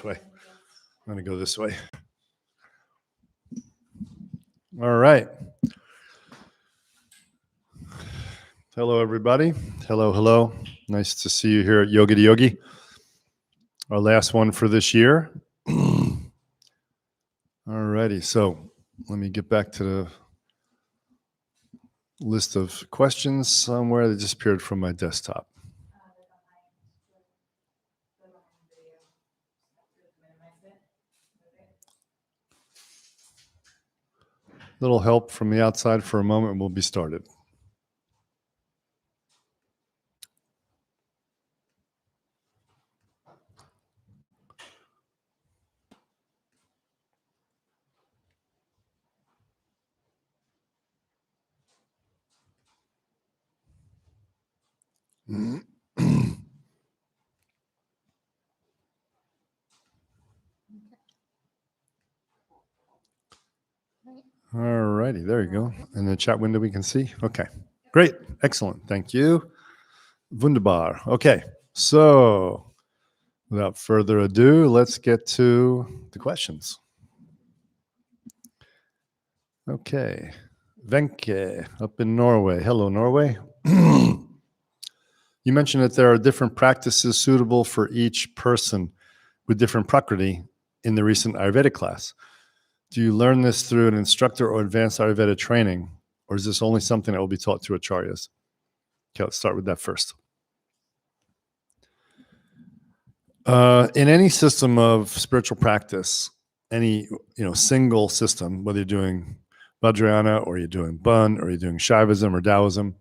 way. I'm going to go this way. All right. Hello, everybody. Hello. Nice to see you here at Yogi to Yogi. Our last one for this year. All righty. So let me get back to the list of questions somewhere that disappeared from my desktop. Little help from the outside for a moment and we'll be started. All righty, there you go. In the chat window we can see. Okay, great, excellent, thank you. Wunderbar. Okay, so without further ado, let's get to the questions. Okay, Wenke up in Norway. Hello, Norway. You mentioned that there are different practices suitable for each person with different prakriti in the recent Ayurvedic class. Do you learn this through an instructor or advanced Ayurveda training, or is this only something that will be taught to acharyas? Okay, let's start with that first. In any system of spiritual practice, any single system, whether you're doing Vajrayana or you're doing Bun or you're doing Shaivism or Taoism,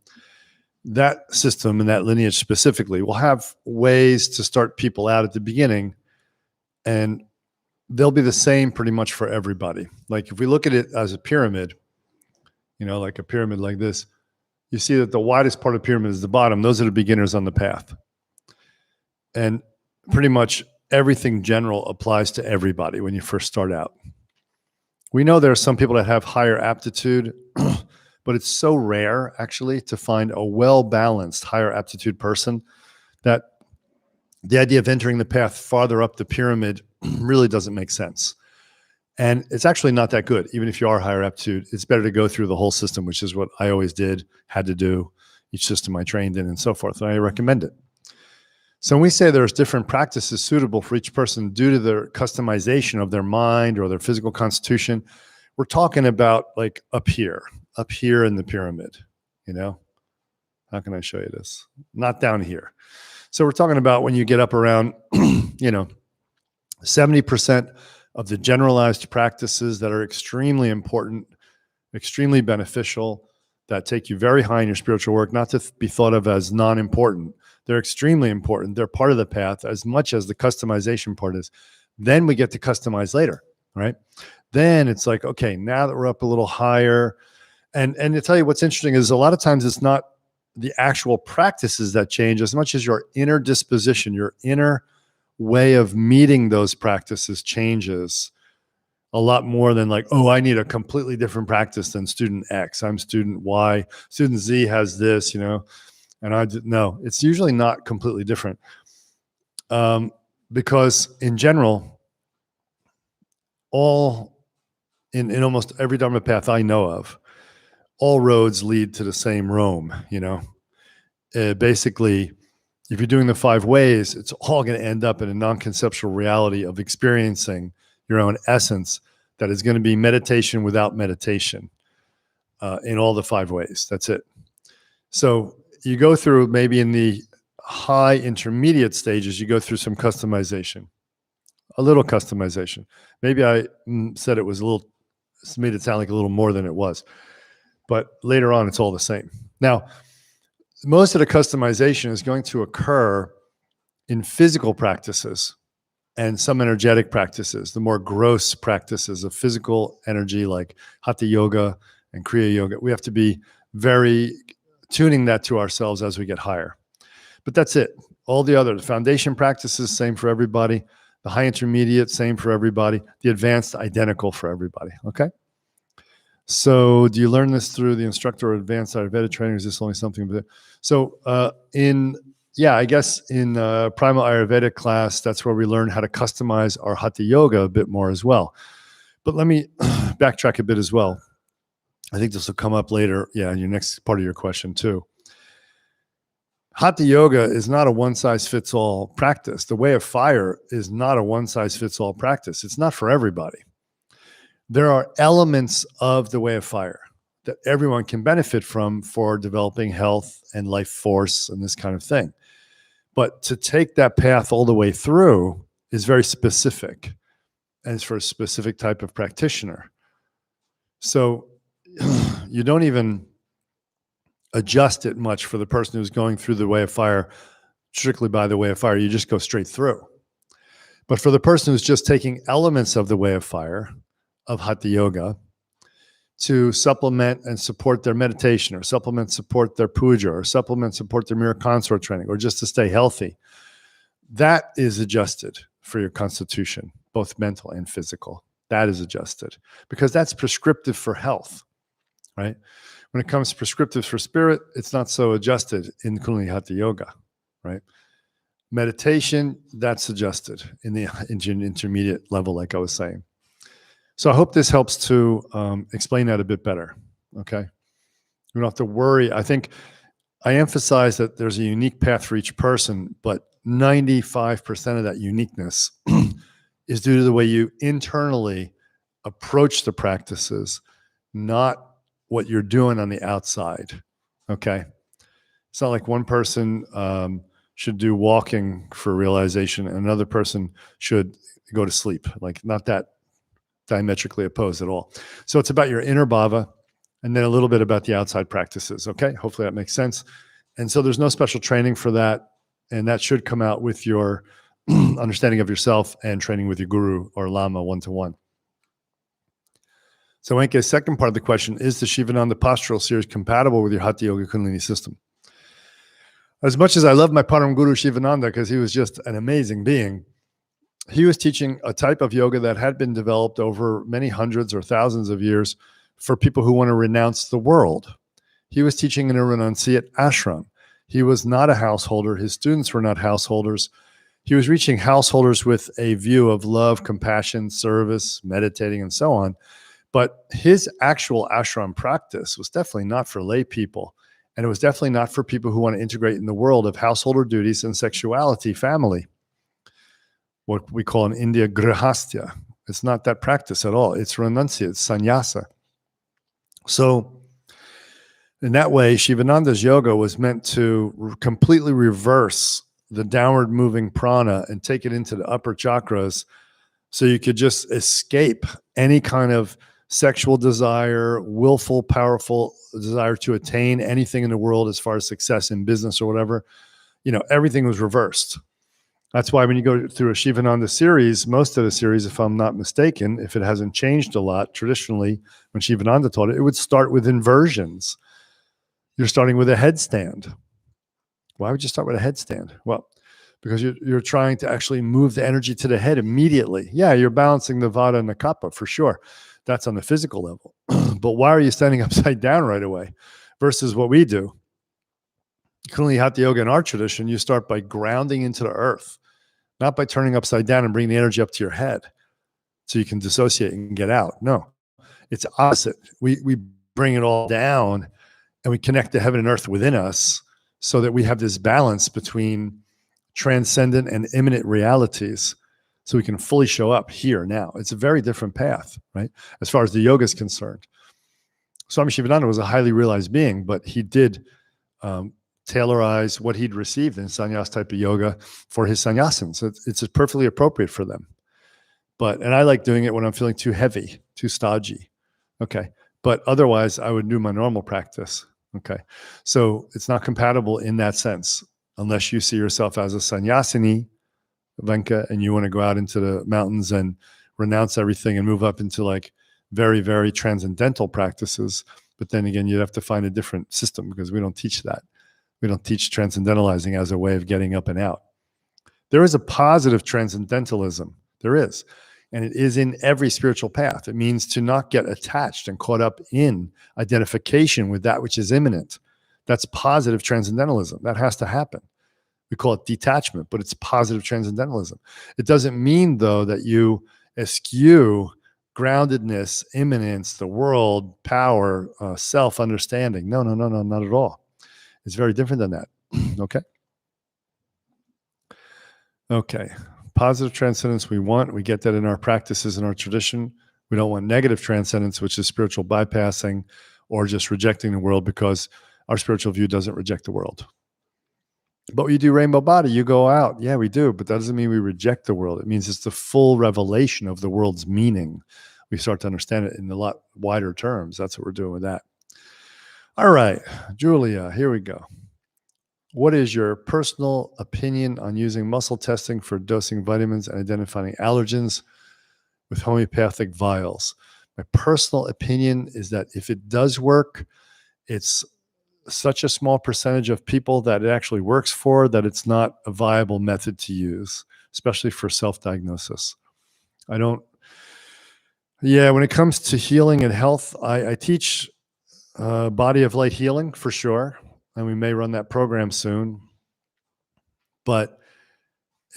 that system and that lineage specifically will have ways to start people out at the beginning, and they'll be the same pretty much for everybody. Like if we look at it as a pyramid, like a pyramid like this, you see that the widest part of the pyramid is the bottom. Those are the beginners on the path. And pretty much everything general applies to everybody when you first start out. We know there are some people that have higher aptitude, but it's so rare actually to find a well-balanced higher aptitude person that the idea of entering the path farther up the pyramid really doesn't make sense. And it's actually not that good. Even if you are higher aptitude, it's better to go through the whole system, which is what I always did, had to do, each system I trained in and so forth. And I recommend it. So when we say there's different practices suitable for each person due to their customization of their mind or their physical constitution, we're talking about like up here in the pyramid, How can I show you this? Not down here. So we're talking about when you get up around, 70% of the generalized practices that are extremely important, extremely beneficial, that take you very high in your spiritual work, not to be thought of as non-important. They're extremely important. They're part of the path as much as the customization part is. Then we get to customize later, right? Then it's like, okay, now that we're up a little higher, and to tell you what's interesting is a lot of times it's not the actual practices that change as much as your inner disposition, your inner way of meeting those practices changes a lot more than like, oh, I need a completely different practice than student X. I'm student Y. Student Z has this, and no, it's usually not completely different. Because in general, in almost every Dharma path I know of, all roads lead to the same Rome, basically, if you're doing the 5 ways, it's all going to end up in a non-conceptual reality of experiencing your own essence that is going to be meditation without meditation in all the 5 ways. That's it. So you go through, maybe in the high intermediate stages, you go through some customization, a little customization. Maybe I said it was made it sound like a little more than it was. But later on, it's all the same. Now, most of the customization is going to occur in physical practices and some energetic practices, the more gross practices of physical energy like Hatha Yoga and Kriya Yoga. We have to be very tuning that to ourselves as we get higher. But that's it. All the foundation practices, same for everybody. The high intermediate, same for everybody. The advanced, identical for everybody. Okay? So do you learn this through the instructor or advanced Ayurveda training? Is this only something? So in Yeah, I guess in Primal Ayurvedic class, that's where we learn how to customize our Hatha Yoga a bit more as well. But let me backtrack a bit as well. I think this will come up later. Yeah, in your next part of your question too. Hatha Yoga is not a one size fits all practice. The Way of Fire is not a one size fits all practice. It's not for everybody. There are elements of the Way of Fire that everyone can benefit from for developing health and life force and this kind of thing. But to take that path all the way through is very specific, and it's for a specific type of practitioner. So you don't even adjust it much for the person who's going through the Way of Fire, strictly by the Way of Fire. You just go straight through. But for the person who's just taking elements of the Way of Fire, of Hatha Yoga, to supplement and support their meditation, or supplement, support their puja, or supplement, support their mirror consort training, or just to stay healthy, that is adjusted for your constitution, both mental and physical. That is adjusted because that's prescriptive for health, right? When it comes to prescriptive for spirit, it's not so adjusted in Kundalini Hatha Yoga, right? Meditation, that's adjusted in the intermediate level, like I was saying. So I hope this helps to explain that a bit better, okay? You don't have to worry. I think I emphasize that there's a unique path for each person, but 95% of that uniqueness is due to the way you internally approach the practices, not what you're doing on the outside, okay? It's not like one person should do walking for realization and another person should go to sleep. Like, not that diametrically opposed at all. So it's about your inner bhava and then a little bit about the outside practices, okay? Hopefully that makes sense. And so there's no special training for that, and that should come out with your understanding of yourself and training with your guru or lama one-to-one. So Enke's second part of the question, is the Shivananda postural series compatible with your Hatha Yoga Kundalini system? As much as I love my Param Guru Shivananda, because he was just an amazing being, he was teaching a type of yoga that had been developed over many hundreds or thousands of years for people who want to renounce the world. He was teaching in a renunciate ashram. He was not a householder. His students were not householders. He was reaching householders with a view of love, compassion, service, meditating, and so on. But his actual ashram practice was definitely not for lay people. And it was definitely not for people who want to integrate in the world of householder duties and sexuality, family. What we call in India, grihastya. It's not that practice at all. It's renuncia, it's sannyasa. So in that way, Shivananda's yoga was meant to completely reverse the downward moving prana and take it into the upper chakras so you could just escape any kind of sexual desire, willful, powerful desire to attain anything in the world as far as success in business or whatever. You know, everything was reversed. That's why when you go through a Shivananda series, most of the series, if I'm not mistaken, if it hasn't changed a lot, traditionally, when Shivananda taught it, it would start with inversions. You're starting with a headstand. Why would you start with a headstand? Well, because you're trying to actually move the energy to the head immediately. Yeah, you're balancing the Vata and the Kapha for sure. That's on the physical level. But why are you standing upside down right away versus what we do? Kundalini Hatha Yoga in our tradition, you start by grounding into the earth, not by turning upside down and bringing the energy up to your head so you can dissociate and get out. No, it's opposite. We bring it all down and we connect the heaven and earth within us so that we have this balance between transcendent and immanent realities so we can fully show up here now. It's a very different path, right? As far as the yoga is concerned. Swami Shivananda was a highly realized being, but he did tailorize what he'd received in sannyas type of yoga for his sannyasins. It's perfectly appropriate for them. And I like doing it when I'm feeling too heavy, too stodgy. Okay. But otherwise I would do my normal practice. Okay. So it's not compatible in that sense, unless you see yourself as a sannyasini, Venka, and you want to go out into the mountains and renounce everything and move up into like very, very transcendental practices. But then again, you'd have to find a different system because we don't teach that. We don't teach transcendentalizing as a way of getting up and out. There is a positive transcendentalism. There is. And it is in every spiritual path. It means to not get attached and caught up in identification with that which is immanent. That's positive transcendentalism. That has to happen. We call it detachment, but it's positive transcendentalism. It doesn't mean, though, that you eschew groundedness, immanence, the world, power, self-understanding. No, no, no, no, not at all. It's very different than that. Okay? Okay. Positive transcendence we want. We get that in our practices, in our tradition. We don't want negative transcendence, which is spiritual bypassing or just rejecting the world, because our spiritual view doesn't reject the world. But you do rainbow body, you go out. Yeah, we do. But that doesn't mean we reject the world. It means it's the full revelation of the world's meaning. We start to understand it in a lot wider terms. That's what we're doing with that. All right, Julia, here we go. What is your personal opinion on using muscle testing for dosing vitamins and identifying allergens with homeopathic vials? My personal opinion is that if it does work, it's such a small percentage of people that it actually works for that it's not a viable method to use, especially for self-diagnosis. When it comes to healing and health, I teach body of light healing for sure, and we may run that program soon. But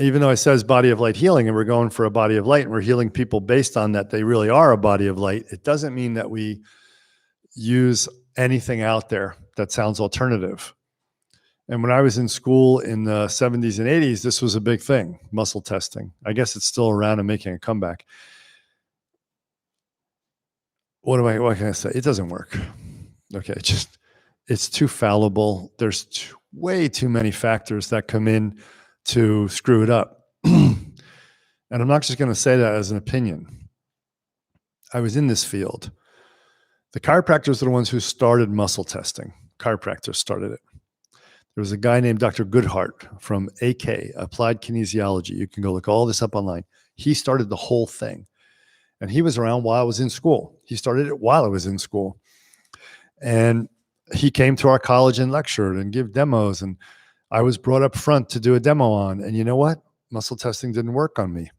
even though it says body of light healing and we're going for a body of light and we're healing people based on that they really are a body of light, it doesn't mean that we use anything out there that sounds alternative. And when I was in school in the 70s and 80s, this was a big thing, muscle testing. I guess it's still around and making a comeback. What can I say? It doesn't work. Okay, it's too fallible. There's way too many factors that come in to screw it up. And I'm not just going to say that as an opinion. I was in this field. The chiropractors are the ones who started muscle testing. Chiropractors started it. There was a guy named Dr. Goodhart from AK, Applied Kinesiology. You can go look all this up online. He started the whole thing. And he was around while I was in school. He started it while I was in school. And he came to our college and lectured and gave demos. And I was brought up front to do a demo on. And you know what? Muscle testing didn't work on me.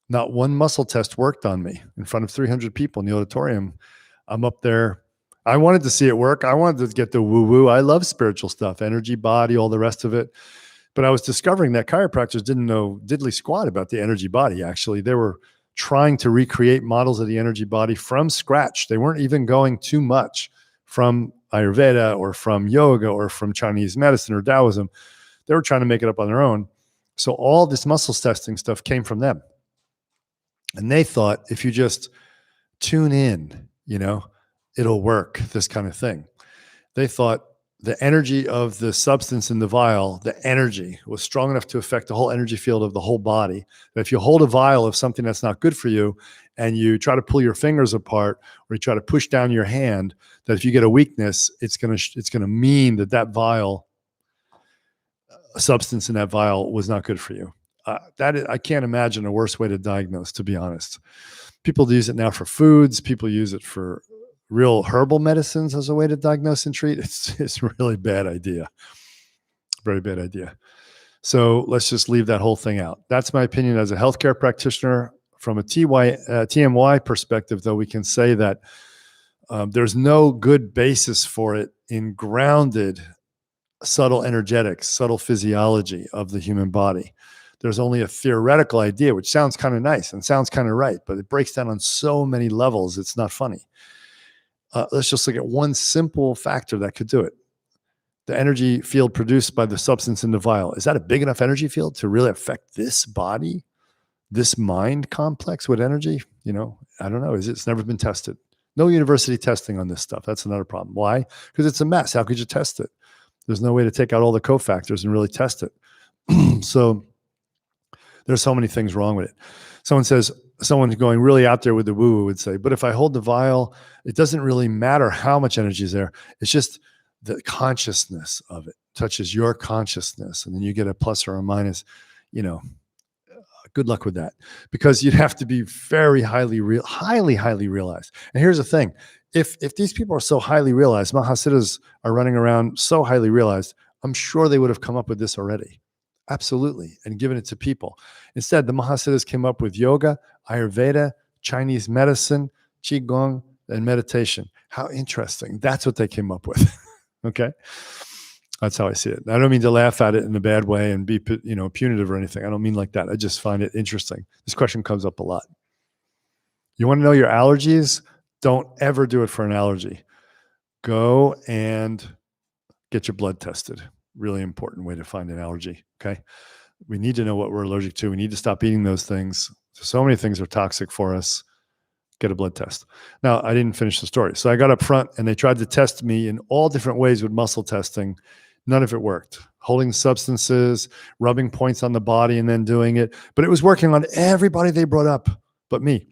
Not one muscle test worked on me in front of 300 people in the auditorium. I'm up there. I wanted to see it work. I wanted to get the woo-woo. I love spiritual stuff, energy, body, all the rest of it. But I was discovering that chiropractors didn't know diddly squat about the energy body, actually. They were trying to recreate models of the energy body from scratch. They weren't even going too much from Ayurveda or from yoga or from Chinese medicine or Taoism. They were trying to make it up on their own. So all this muscle testing stuff came from them. And they thought if you just tune in, it'll work, this kind of thing. They thought the energy of the substance in the vial, the energy was strong enough to affect the whole energy field of the whole body. That if you hold a vial of something that's not good for you and you try to pull your fingers apart or you try to push down your hand, that if you get a weakness, it's going to mean that vial, a substance in that vial was not good for you. I can't imagine a worse way to diagnose, to be honest. People use it now for foods. People use it for real herbal medicines as a way to diagnose and treat. It's a really bad idea. Very bad idea. So let's just leave that whole thing out. That's my opinion as a healthcare practitioner. From a TMY perspective, though, we can say that there's no good basis for it in grounded, subtle energetics, subtle physiology of the human body. There's only a theoretical idea, which sounds kind of nice and sounds kind of right, but it breaks down on so many levels, it's not funny. Let's just look at one simple factor that could do it. The energy field produced by the substance in the vial. Is that a big enough energy field to really affect this body, this mind complex with energy? I don't know. It's never been tested. No university testing on this stuff. That's another problem. Why? Because it's a mess. How could you test it? There's no way to take out all the cofactors and really test it. So there's so many things wrong with it. Someone going really out there with the woo-woo would say, but if I hold the vial, it doesn't really matter how much energy is there. It's just the consciousness of it touches your consciousness. And then you get a plus or a minus, good luck with that, because you'd have to be very highly realized. And here's the thing. If these people are so highly realized, Mahasiddhas are running around so highly realized, I'm sure they would have come up with this already. Absolutely. And given it to people. Instead, the Mahasiddhas came up with yoga, Ayurveda, Chinese medicine, Qigong, and meditation. How interesting. That's what they came up with. Okay. That's how I see it. I don't mean to laugh at it in a bad way and be, punitive or anything. I don't mean like that. I just find it interesting. This question comes up a lot. You want to know your allergies? Don't ever do it for an allergy. Go and get your blood tested. Really important way to find an allergy. Okay. We need to know what we're allergic to. We need to stop eating those things. So many things are toxic for us. Get a blood test. Now, I didn't finish the story. So I got up front and they tried to test me in all different ways with muscle testing. None of it worked. Holding substances, rubbing points on the body and then doing it. But it was working on everybody they brought up but me.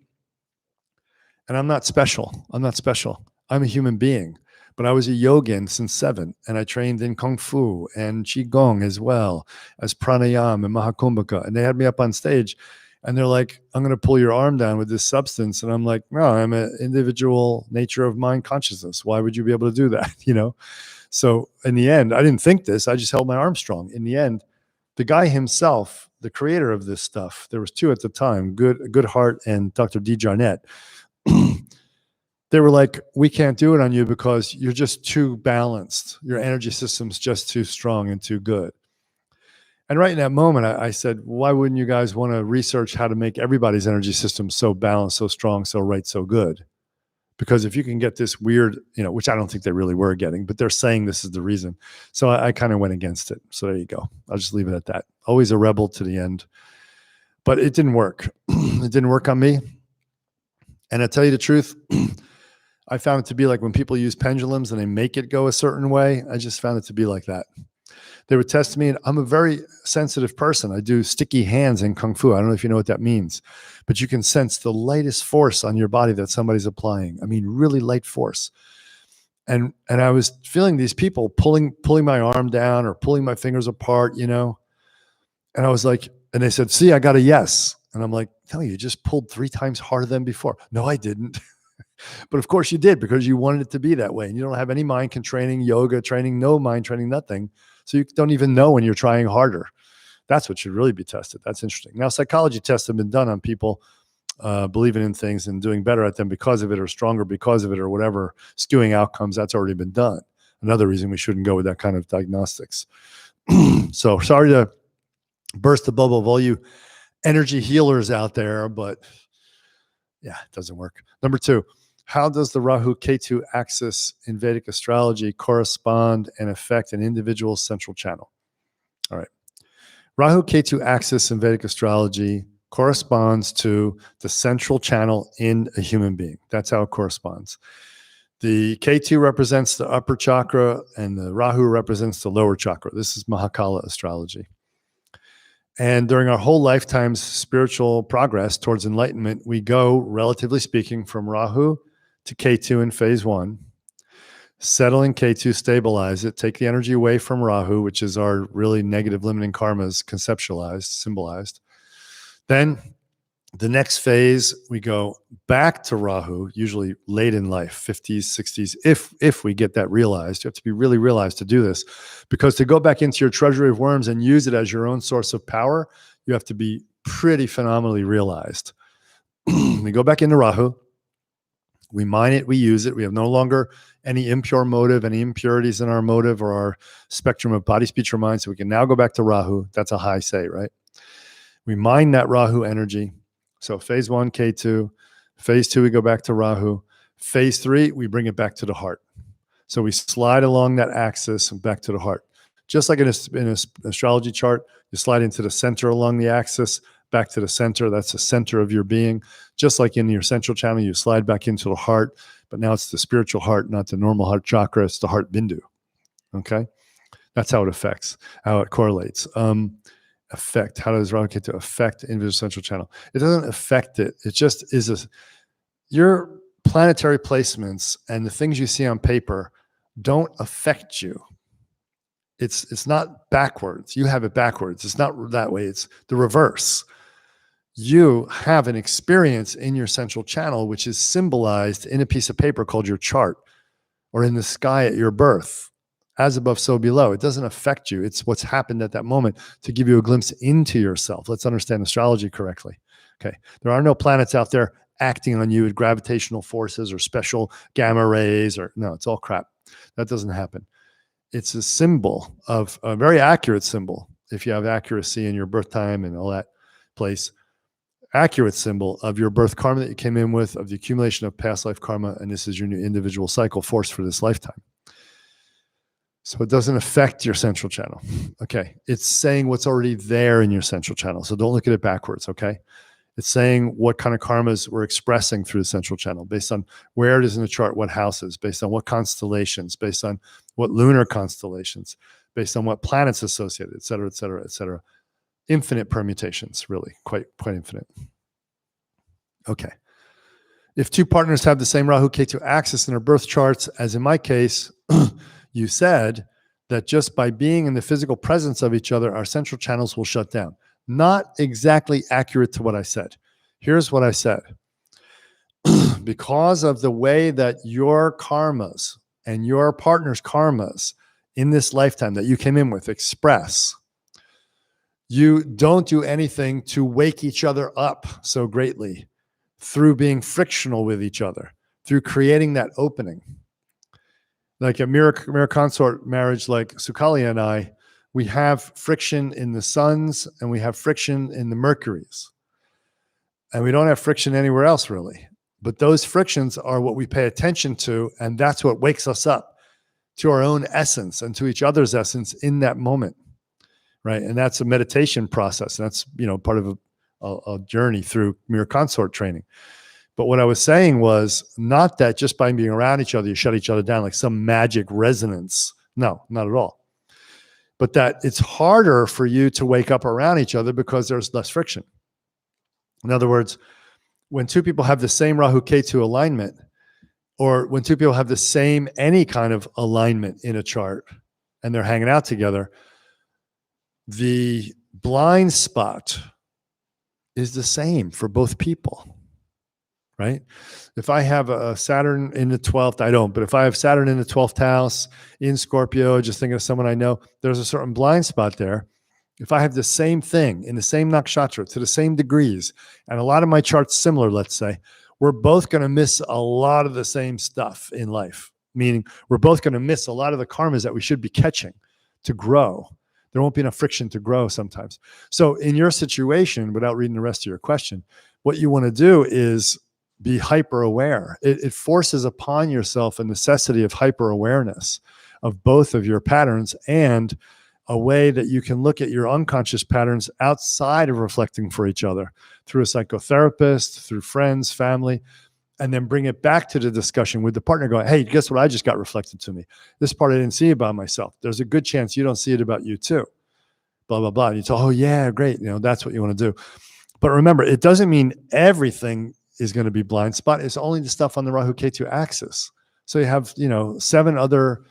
And I'm not special. I'm a human being. But I was a yogin since 7, and I trained in Kung Fu and Qigong as well as pranayama and Mahakumbhaka. And they had me up on stage and they're like, I'm going to pull your arm down with this substance. And I'm like, no, I'm an individual nature of mind consciousness. Why would you be able to do that? So in the end, I didn't think this. I just held my arm strong. In the end, the guy himself, the creator of this stuff, there was 2 at the time, Good Heart and Dr. D. Jarnett. They were like, we can't do it on you because you're just too balanced. Your energy system's just too strong and too good. And right in that moment, I said, why wouldn't you guys want to research how to make everybody's energy system so balanced, so strong, so right, so good? Because if you can get this weird, which I don't think they really were getting, but they're saying this is the reason. So I kind of went against it. So there you go. I'll just leave it at that. Always a rebel to the end. But it didn't work. It didn't work on me. And I tell you the truth, I found it to be like when people use pendulums and they make it go a certain way. I just found it to be like that. They would test me, and I'm a very sensitive person. I do sticky hands in Kung Fu. I don't know if you know what that means, but you can sense the lightest force on your body that somebody's applying. I mean, really light force. And I was feeling these people pulling my arm down or pulling my fingers apart, and I was like, and they said, see, I got a yes. And I'm like, no, you just pulled 3 times harder than before. No, I didn't. But of course you did, because you wanted it to be that way. And you don't have any mind training, yoga training, no mind training, nothing. So you don't even know when you're trying harder. That's what should really be tested. That's interesting. Now, psychology tests have been done on people believing in things and doing better at them because of it, or stronger because of it, or whatever, skewing outcomes. That's already been done. Another reason we shouldn't go with that kind of diagnostics. So sorry to burst the bubble of all you energy healers out there, but yeah, it doesn't work. Number 2, how does the Rahu Ketu axis in Vedic astrology correspond and affect an individual's central channel? All right. Rahu Ketu axis in Vedic astrology corresponds to the central channel in a human being. That's how it corresponds. The Ketu represents the upper chakra and the Rahu represents the lower chakra. This is Mahakala astrology. And during our whole lifetime's spiritual progress towards enlightenment, we go, relatively speaking, from Rahu to Ketu in phase 1, settle in Ketu, stabilize it, take the energy away from Rahu, which is our really negative limiting karmas conceptualized, symbolized. Then the next phase, we go back to Rahu, usually late in life, 50s, 60s, if we get that realized. You have to be really realized to do this, because to go back into your treasury of worms and use it as your own source of power, you have to be pretty phenomenally realized. We go back into Rahu, we mine it, we use it. We have no longer any impure motive, any impurities in our motive or our spectrum of body, speech, or mind. So we can now go back to Rahu. That's a high say, right? We mine that Rahu energy. So phase 1, K2. Phase 2, we go back to Rahu. Phase 3, we bring it back to the heart. So we slide along that axis and back to the heart. Just like in an astrology chart, you slide into the center along the axis, back to the center. That's the center of your being. Just like in your central channel, you slide back into the heart, but now it's the spiritual heart, not the normal heart chakra. It's the heart bindu. Okay? That's how it affects, how it correlates. Affect. How does Rahu Ketu affect individual central channel? It doesn't affect it. It just is your planetary placements and the things you see on paper don't affect you. It's not backwards. You have it backwards. It's not that way. It's the reverse. You have an experience in your central channel, which is symbolized in a piece of paper called your chart, or in the sky at your birth. As above, so below. It doesn't affect you. It's what's happened at that moment to give you a glimpse into yourself. Let's understand astrology correctly. Okay. There are no planets out there acting on you with gravitational forces or special gamma rays, or no, it's all crap. That doesn't happen. It's a symbol of a very accurate symbol. If you have accuracy in your birth time and all that place, accurate symbol of your birth karma that you came in with, of the accumulation of past life karma, and this is your new individual cycle force for this lifetime. So it doesn't affect your central channel. Okay. It's saying what's already there in your central channel. So don't look at it backwards. Okay. It's saying what kind of karmas we're expressing through the central channel based on where it is in the chart, what houses, based on what constellations, based on what lunar constellations, based on what planets associated, et cetera, et cetera, et cetera. Infinite permutations, really, quite infinite. Okay. If two partners have the same Rahu Ketu axis in their birth charts, as in my case, you said that just by being in the physical presence of each other, our central channels will shut down. Not exactly accurate to what I said. Here's what I said. Because of the way that your karmas and your partner's karmas in this lifetime that you came in with express, you don't do anything to wake each other up so greatly through being frictional with each other, through creating that opening. Like a mirror consort marriage like Sukalia and I, we have friction in the suns and we have friction in the Mercuries. And we don't have friction anywhere else really. But those frictions are what we pay attention to, and that's what wakes us up to our own essence and to each other's essence in that moment, right? And that's a meditation process. And that's, part of a journey through mirror consort training. But what I was saying was not that just by being around each other, you shut each other down like some magic resonance. No, not at all. But that it's harder for you to wake up around each other because there's less friction. In other words, when two people have the same Rahu Ketu alignment, or when two people have the same any kind of alignment in a chart and they're hanging out together, the blind spot is the same for both people. Right? If I have a Saturn in the 12th, I don't, but if I have Saturn in the 12th house in Scorpio, just thinking of someone I know, there's a certain blind spot there. If I have the same thing in the same nakshatra to the same degrees, and a lot of my charts similar, let's say, we're both going to miss a lot of the same stuff in life, meaning we're both going to miss a lot of the karmas that we should be catching to grow. There won't be enough friction to grow sometimes. So in your situation, without reading the rest of your question, what you want to do is be hyper aware. It forces upon yourself a necessity of hyper awareness of both of your patterns and a way that you can look at your unconscious patterns outside of reflecting for each other through a psychotherapist, through friends, family, and then bring it back to the discussion with the partner going, hey, guess what I just got reflected to me? This part I didn't see about myself. There's a good chance you don't see it about you too. Blah, blah, blah. And you tell, oh yeah, great. That's what you want to do. But remember, it doesn't mean everything is going to be blind spot. It's only the stuff on the Rahu Ketu axis. So you have, 7 other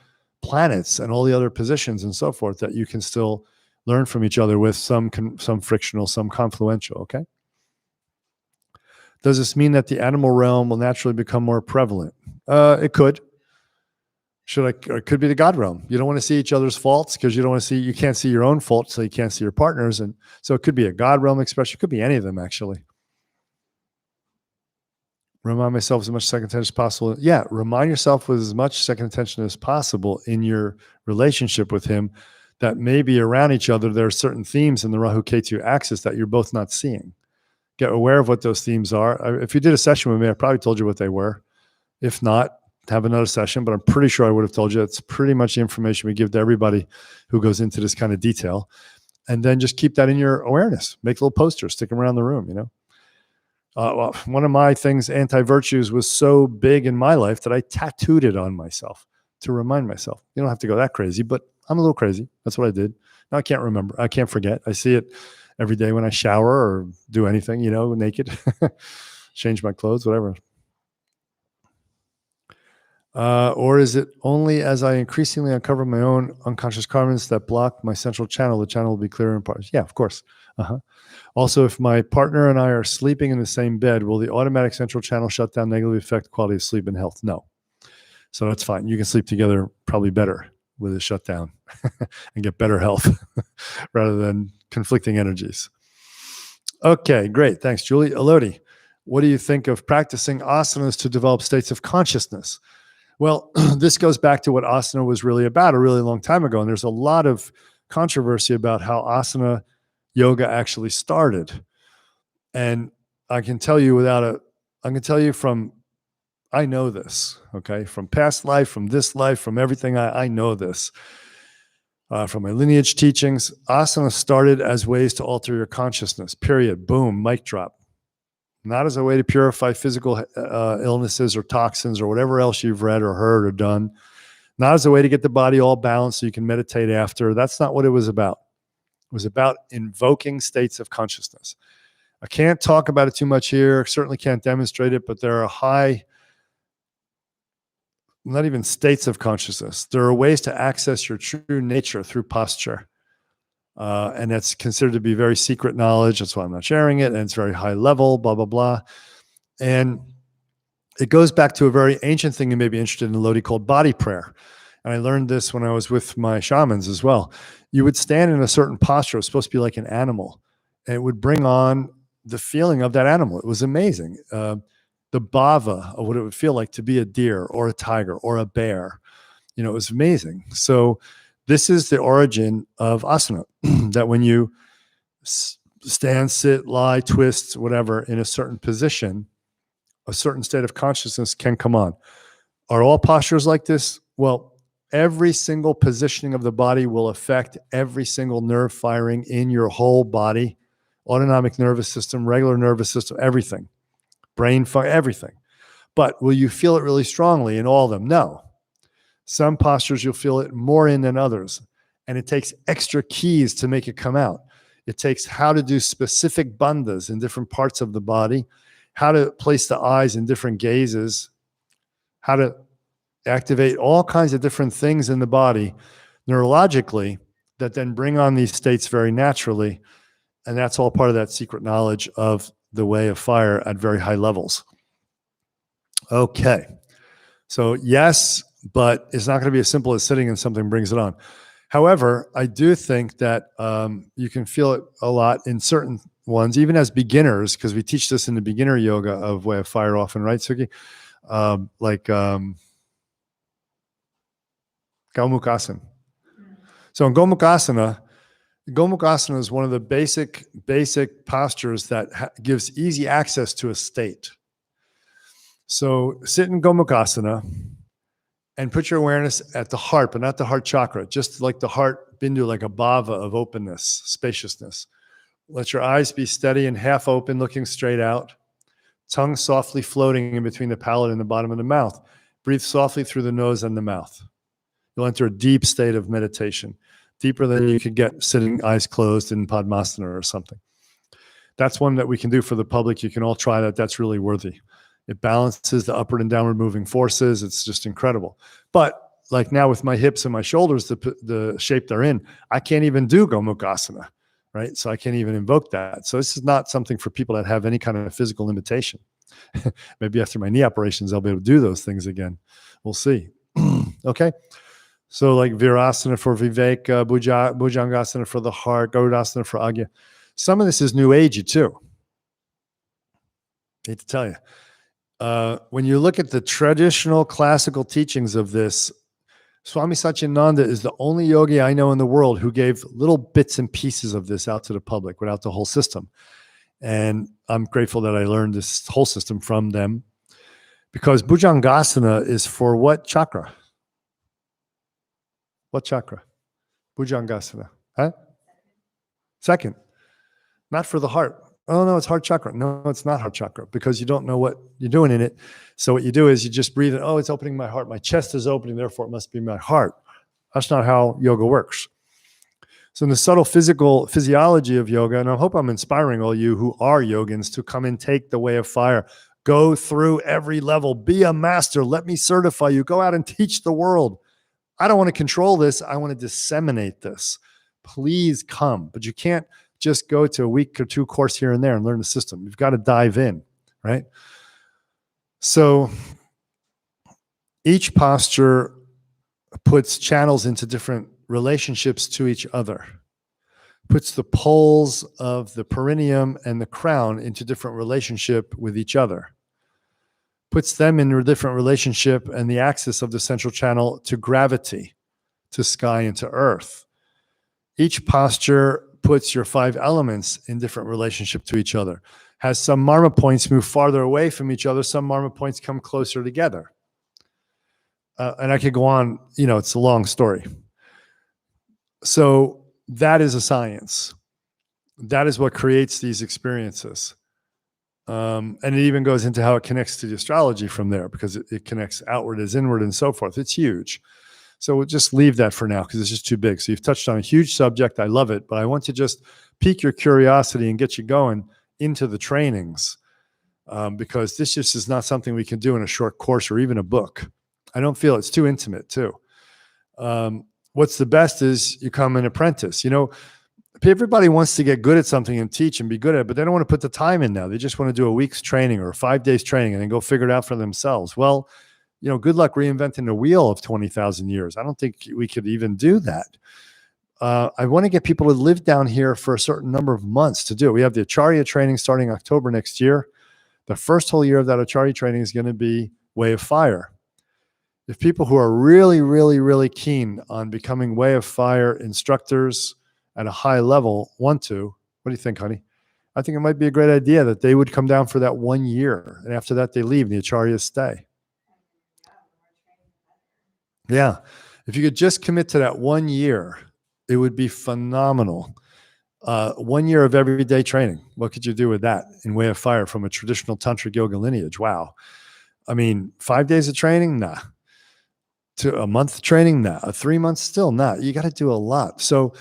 planets and all the other positions and so forth that you can still learn from each other with some frictional, some confluential. Okay. Does this mean that the animal realm will naturally become more prevalent? It could. It could be the God realm. You don't want to see each other's faults because you can't see your own faults, so you can't see your partners. And so it could be a God realm expression. It could be any of them actually. Remind myself as much second attention as possible. Yeah, remind yourself with as much second attention as possible in your relationship with him that maybe around each other, there are certain themes in the Rahu Ketu axis that you're both not seeing. Get aware of what those themes are. If you did a session with me, I probably told you what they were. If not, have another session, but I'm pretty sure I would have told you. It's pretty much the information we give to everybody who goes into this kind of detail. And then just keep that in your awareness. Make little posters, stick them around the room, Well, one of my things, anti-virtues, was so big in my life that I tattooed it on myself to remind myself. You don't have to go that crazy, but I'm a little crazy. That's what I did. Now I can't remember. I can't forget. I see it every day when I shower or do anything, naked, change my clothes, whatever. Or is it only as I increasingly uncover my own unconscious karmas that block my central channel, the channel will be clearer in parts? Yeah, of course. Also, if my partner and I are sleeping in the same bed, will the automatic central channel shutdown negatively affect quality of sleep and health? No. So that's fine. You can sleep together probably better with a shutdown and get better health rather than conflicting energies. Okay, great. Thanks, Julie. Elodie, what do you think of practicing asanas to develop states of consciousness? Well, this goes back to what asana was really about a really long time ago. And there's a lot of controversy about how asana yoga actually started. And I can tell you I know this, okay, from past life, from this life, from everything, I know this. From my lineage teachings, asana started as ways to alter your consciousness, period, boom, mic drop. Not as a way to purify physical illnesses or toxins or whatever else you've read or heard or done. Not as a way to get the body all balanced so you can meditate after. That's not what it was about. It was about invoking states of consciousness. I can't talk about it too much here, certainly can't demonstrate it, but there are not even states of consciousness. There are ways to access your true nature through posture. And that's considered to be very secret knowledge. That's why I'm not sharing it. And it's very high level, blah, blah, blah. And it goes back to a very ancient thing you may be interested in, Lodi, called body prayer. And I learned this when I was with my shamans as well. You would stand in a certain posture. It was supposed to be like an animal. And it would bring on the feeling of that animal. It was amazing. The bhava of what it would feel like to be a deer or a tiger or a bear. It was amazing. So this is the origin of asana, that when you stand, sit, lie, twist, whatever, in a certain position, a certain state of consciousness can come on. Are all postures like this? Well, every single positioning of the body will affect every single nerve firing in your whole body, autonomic nervous system, regular nervous system, everything, brain, everything. But will you feel it really strongly in all of them? No. Some postures you'll feel it more in than others. And it takes extra keys to make it come out. It takes how to do specific bandhas in different parts of the body, how to place the eyes in different gazes, how to activate all kinds of different things in the body neurologically that then bring on these states very naturally. And that's all part of that secret knowledge of the way of fire at very high levels. Okay. So yes, but it's not going to be as simple as sitting and something brings it on. However, I do think that you can feel it a lot in certain ones, even as beginners, because we teach this in the beginner yoga of way of fire often, right, Suki? Like Gomukhasana. So in Gomukhasana is one of the basic postures that gives easy access to a state. So sit in Gomukhasana and put your awareness at the heart, but not the heart chakra, just like the heart bindu, like a bhava of openness, spaciousness. Let your eyes be steady and half open, looking straight out. Tongue softly floating in between the palate and the bottom of the mouth. Breathe softly through the nose and the mouth. You'll enter a deep state of meditation, deeper than you could get sitting eyes closed in Padmasana or something. That's one that we can do for the public. You can all try that. That's really worthy. It balances the upward and downward moving forces. It's just incredible. But like now with my hips and my shoulders, the shape they're in, I can't even do Gomukhasana, right? So I can't even invoke that. So this is not something for people that have any kind of physical limitation. Maybe after my knee operations, I'll be able to do those things again. We'll see. Okay. So like Virasana for Viveka, Bhujangasana for the heart, Garudasana for Agya. Some of this is new agey too. Hate to tell you. When you look at the traditional classical teachings of this, Swami Satyananda is the only yogi I know in the world who gave little bits and pieces of this out to the public without the whole system. And I'm grateful that I learned this whole system from them, because Bhujangasana is for what chakra? What chakra? Bhujangasana. Huh? Second. Not for the heart. Oh, no, it's heart chakra. No, it's not heart chakra, because you don't know what you're doing in it. So what you do is you just breathe in. Oh, it's opening my heart. My chest is opening, therefore it must be my heart. That's not how yoga works. So in the subtle physiology of yoga, and I hope I'm inspiring all you who are yogins to come and take the way of fire. Go through every level. Be a master. Let me certify you. Go out and teach the world. I don't want to control this. I want to disseminate this. Please come. But you can't just go to a week or two course here and there and learn the system. You've got to dive in, right? So each posture puts channels into different relationships to each other, puts the poles of the perineum and the crown into different relationship with each other. puts them in a different relationship and the axis of the central channel to gravity, to sky, and to earth. Each posture puts your 5 elements in different relationship to each other. Has some marma points move farther away from each other. Some marma points come closer together. And I could go on, it's a long story. So that is a science. That is what creates these experiences. And it even goes into how it connects to the astrology from there, because it connects outward as inward and so forth. It's huge. So we'll just leave that for now because it's just too big. So you've touched on a huge subject. I love it, but I want to just pique your curiosity and get you going into the trainings, because this just is not something we can do in a short course or even a book. I don't feel it's too intimate too. What's the best is you come an apprentice. Everybody wants to get good at something and teach and be good at it, but they don't want to put the time in now. They just want to do a week's training or 5 days training and then go figure it out for themselves. Well, good luck reinventing the wheel of 20,000 years. I don't think we could even do that. I want to get people to live down here for a certain number of months to do it. We have the Acharya training starting October next year. The first whole year of that Acharya training is going to be Way of Fire. If people who are really, really, really keen on becoming Way of Fire instructors at a high level want to, what do you think, honey? I think it might be a great idea that they would come down for that 1 year. And after that, they leave and the Acharyas stay. Yeah. If you could just commit to that 1 year, it would be phenomenal. 1 year of everyday training. What could you do with that in Way of Fire from a traditional tantric yoga lineage? Wow. 5 days of training? Nah. To a month of training? Nah. 3 months? Still not. You got to do a lot. So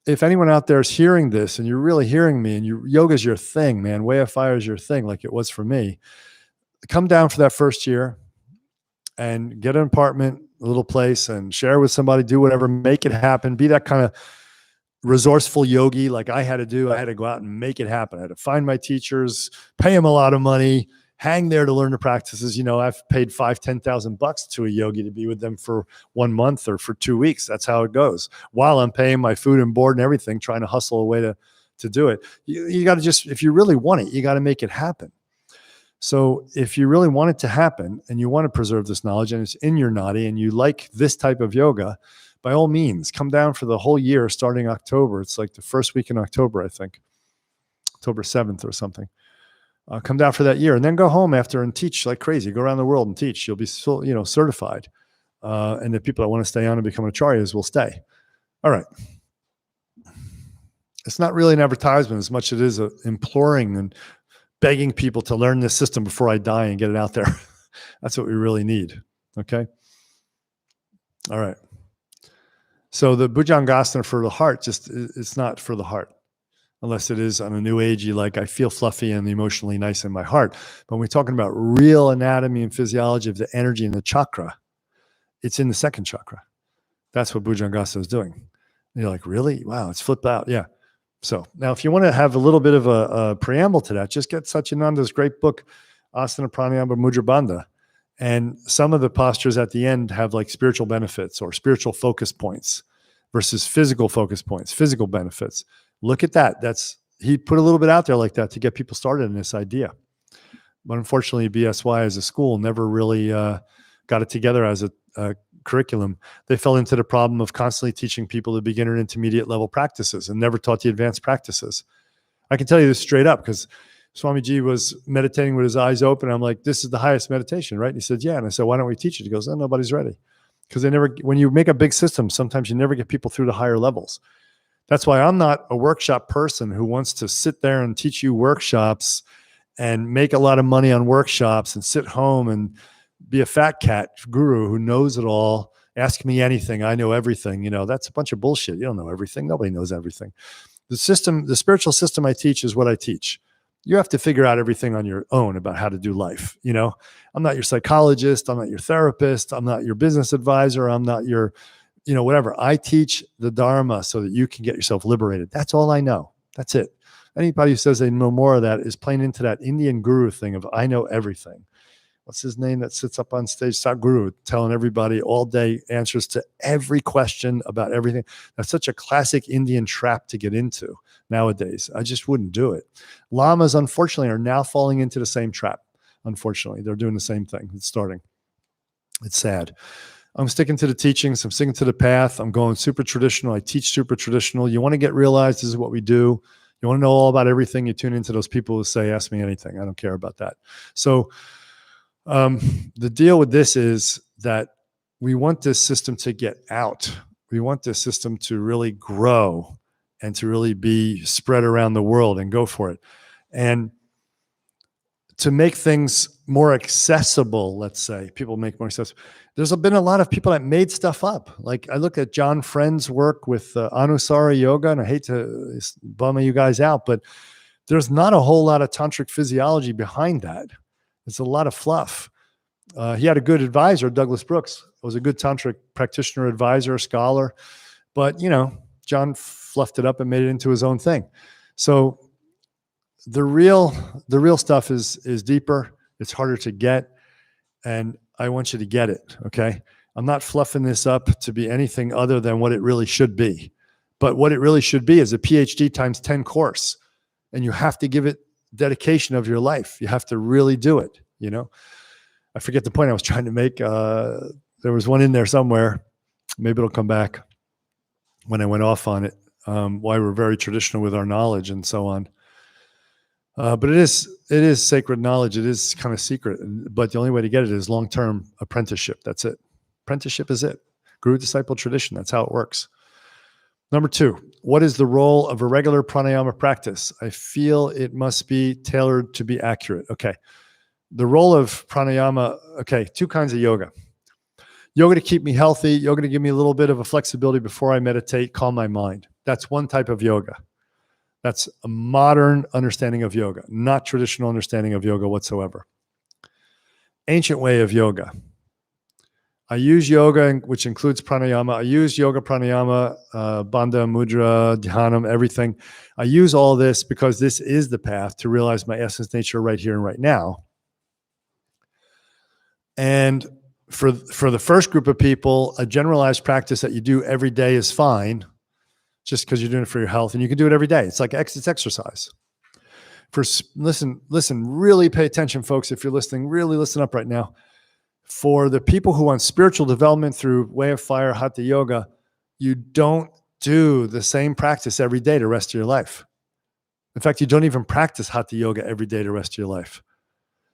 if anyone out there is hearing this and you're really hearing me and yoga is your thing, man, Way of Fire is your thing, like it was for me, come down for that first year and get an apartment, a little place, and share with somebody, do whatever, make it happen. Be that kind of resourceful yogi like I had to do. I had to go out and make it happen. I had to find my teachers, pay them a lot of money, hang there to learn the practices. I've paid $5,000-$10,000 to a yogi to be with them for 1 month or for 2 weeks. That's how it goes. While I'm paying my food and board and everything, trying to hustle a way to do it. You got to just, if you really want it, you got to make it happen. So if you really want it to happen and you want to preserve this knowledge and it's in your nadi and you like this type of yoga, by all means, come down for the whole year starting October. It's like the first week in October, I think, October 7th or something. Come down for that year and then go home after and teach like crazy. Go around the world and teach. You'll be certified. And the people that want to stay on and become acharyas will stay. All right. It's not really an advertisement as much as it is imploring and begging people to learn this system before I die and get it out there. That's what we really need. Okay. All right. So the Bhujangasana for the heart, it's not for the heart, unless it is on a new agey, like I feel fluffy and emotionally nice in my heart. But when we're talking about real anatomy and physiology of the energy in the chakra, it's in the second chakra. That's what Bhujangasana is doing. And you're like, really? Wow, it's flipped out. Yeah. So now if you want to have a little bit of a preamble to that, just get Satyananda's great book, Asana Pranayama Mudra Bandha. And some of the postures at the end have like spiritual benefits or spiritual focus points versus physical focus points, physical benefits. Look at that. He put a little bit out there like that to get people started in this idea. But unfortunately, BSY as a school never really got it together as a curriculum. They fell into the problem of constantly teaching people the beginner and intermediate level practices and never taught the advanced practices. I can tell you this straight up because Swamiji was meditating with his eyes open. I'm like, this is the highest meditation, right? And he said, yeah. And I said, why don't we teach it? He goes, oh, nobody's ready. Because when you make a big system, sometimes you never get people through the higher levels. That's why I'm not a workshop person who wants to sit there and teach you workshops and make a lot of money on workshops and sit home and be a fat cat guru who knows it all. Ask me anything. I know everything. That's a bunch of bullshit. You don't know everything. Nobody knows everything. The spiritual system I teach is what I teach. You have to figure out everything on your own about how to do life. I'm not your psychologist. I'm not your therapist. I'm not your business advisor. I'm not your, whatever. I teach the Dharma so that you can get yourself liberated. That's all I know. That's it. Anybody who says they know more of that is playing into that Indian guru thing of I know everything. What's his name that sits up on stage? Sadhguru, telling everybody all day answers to every question about everything. That's such a classic Indian trap to get into nowadays. I just wouldn't do it. Lamas, unfortunately, are now falling into the same trap unfortunately. They're doing the same thing. It's starting. It's sad. I'm sticking to the teachings. I'm sticking to the path. I'm going super traditional. I teach super traditional. You want to get realized, this is what we do. You want to know all about everything, you tune into those people who say, ask me anything. I don't care about that. So the deal with this is that we want this system to get out. We want this system to really grow and to really be spread around the world and go for it. And to make things more accessible, let's say, people make more accessible. There's been a lot of people that made stuff up. Like I look at John Friend's work with Anusara Yoga, and I hate to bum you guys out, but there's not a whole lot of tantric physiology behind that. It's a lot of fluff. He had a good advisor, Douglas Brooks, was a good tantric practitioner, advisor, scholar, but John fluffed it up and made it into his own thing. So the real stuff is deeper. It's harder to get, and I want you to get it. Okay, I'm not fluffing this up to be anything other than what it really should be. But what it really should be is a PhD times 10 course, and you have to give it dedication of your life. You have to really do it. I forget the point I was trying to make. There was one in there somewhere. Maybe it'll come back when I went off on it. Why we're very traditional with our knowledge and so on. But it is sacred knowledge. It is kind of secret, but the only way to get it is long-term apprenticeship. That's it. Apprenticeship is it. Guru disciple tradition. That's how it works. Number 2, what is the role of a regular pranayama practice? I feel it must be tailored to be accurate. Okay. The role of pranayama, okay, 2 kinds of yoga. Yoga to keep me healthy, yoga to give me a little bit of a flexibility before I meditate, calm my mind. That's one type of yoga. That's a modern understanding of yoga, not traditional understanding of yoga whatsoever. Ancient way of yoga. I use yoga, which includes pranayama. I use yoga, pranayama, bandha, mudra, dhyanam, everything. I use all this because this is the path to realize my essence nature right here and right now. And for the first group of people, a generalized practice that you do every day is fine, just because you're doing it for your health, and you can do it every day. It's like it's exercise. Listen, really pay attention, folks. If you're listening, really listen up right now. For the people who want spiritual development through Way of Fire, Hatha Yoga, you don't do the same practice every day the rest of your life. In fact, you don't even practice Hatha Yoga every day the rest of your life.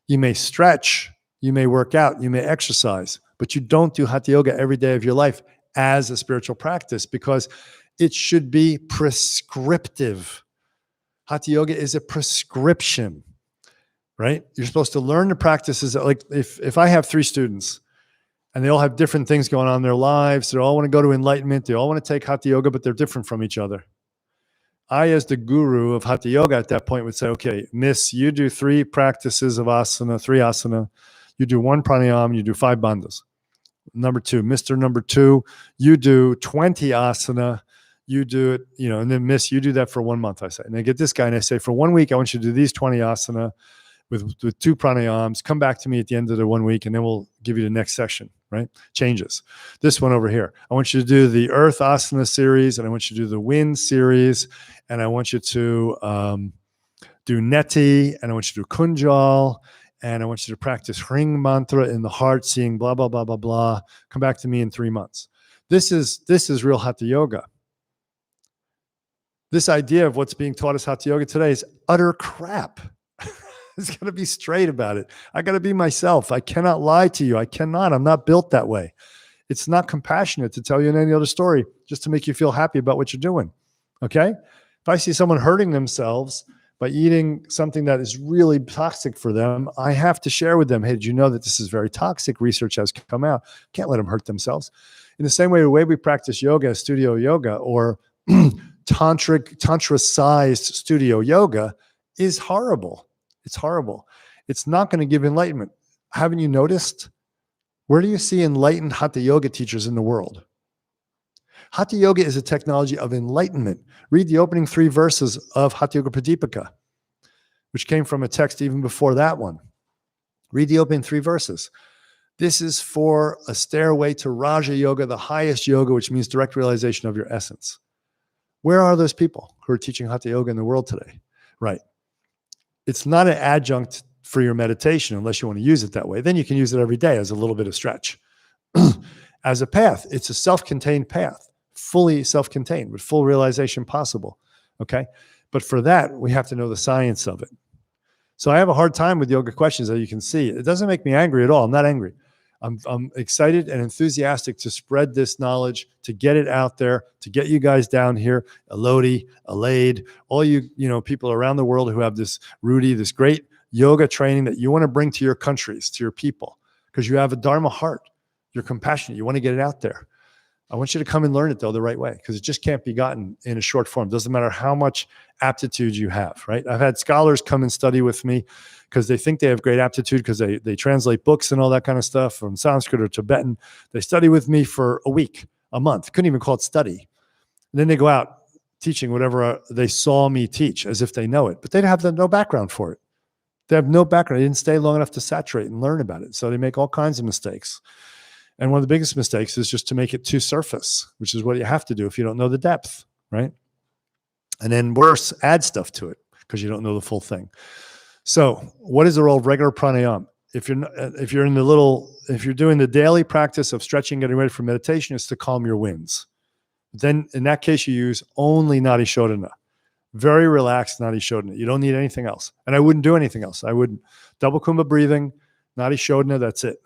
You may stretch, you may work out, you may exercise, but you don't do Hatha Yoga every day of your life as a spiritual practice, because it should be prescriptive. Hatha Yoga is a prescription, right? You're supposed to learn the practices. Like if I have 3 students and they all have different things going on in their lives, they all want to go to enlightenment, they all want to take Hatha Yoga, but they're different from each other. I, as the guru of Hatha Yoga at that point, would say, okay, miss, you do 3 practices of asana, 3 asana. You do 1 pranayama, you do 5 bandhas. Number 2, Mr. Number 2, you do 20 asana. You do it, and then miss, you do that for 1 month, I say. And I get this guy and I say, for 1 week, I want you to do these 20 asana with 2 pranayams. Come back to me at the end of the 1 week, and then we'll give you the next session, right? Changes. This one over here. I want you to do the earth asana series, and I want you to do the wind series, and I want you to do neti, and I want you to do kunjal, and I want you to practice ring mantra in the heart, seeing blah, blah, blah, blah, blah. Come back to me in 3 months. This is real Hatha Yoga. This idea of what's being taught as Hatha Yoga today is utter crap. It's got to be straight about it. I got to be myself. I cannot lie to you. I cannot. I'm not built that way. It's not compassionate to tell you any other story just to make you feel happy about what you're doing. Okay? If I see someone hurting themselves by eating something that is really toxic for them, I have to share with them, hey, did you know that this is very toxic? Research has come out. Can't let them hurt themselves. In the same way, the way we practice yoga, studio yoga, or tantra-sized studio yoga is horrible. It's horrible. It's not going to give enlightenment. Haven't you noticed? Where do you see enlightened Hatha Yoga teachers in the world? Hatha Yoga is a technology of enlightenment. Read the opening 3 verses of Hatha Yoga Pradipika, which came from a text even before that one. Read the opening 3 verses. This is for a stairway to Raja Yoga, the highest yoga, which means direct realization of your essence. Where are those people who are teaching Hatha Yoga in the world today? Right. It's not an adjunct for your meditation, unless you want to use it that way. Then you can use it every day as a little bit of stretch. As a path, it's a self-contained path, fully self-contained with full realization possible. Okay. But for that, we have to know the science of it. So I have a hard time with yoga questions, as you can see. It doesn't make me angry at all. I'm not angry. I'm excited and enthusiastic to spread this knowledge, to get it out there, to get you guys down here, Elodie, Alade, all you people around the world who have this, Rudy, this great yoga training that you want to bring to your countries, to your people, because you have a Dharma heart. You're compassionate. You want to get it out there. I want you to come and learn it, though, the right way, because it just can't be gotten in a short form. Doesn't matter how much aptitude you have, right? I've had scholars come and study with me because they think they have great aptitude because they translate books and all that kind of stuff from Sanskrit or Tibetan. They study with me for a week, a month. Couldn't even call it study. And then they go out teaching whatever they saw me teach as if they know it, but they have no background for it. They have no background. They didn't stay long enough to saturate and learn about it. So they make all kinds of mistakes. And one of the biggest mistakes is just to make it too surface, which is what you have to do if you don't know the depth, right? And then worse, add stuff to it because you don't know the full thing. So what is the role of regular pranayama? If you're doing the daily practice of stretching, getting ready for meditation, is to calm your winds. Then in that case, you use only Nadi Shodhana. Very relaxed Nadi Shodhana. You don't need anything else. And I wouldn't do anything else. I would double kumbha breathing, Nadi Shodhana, that's it.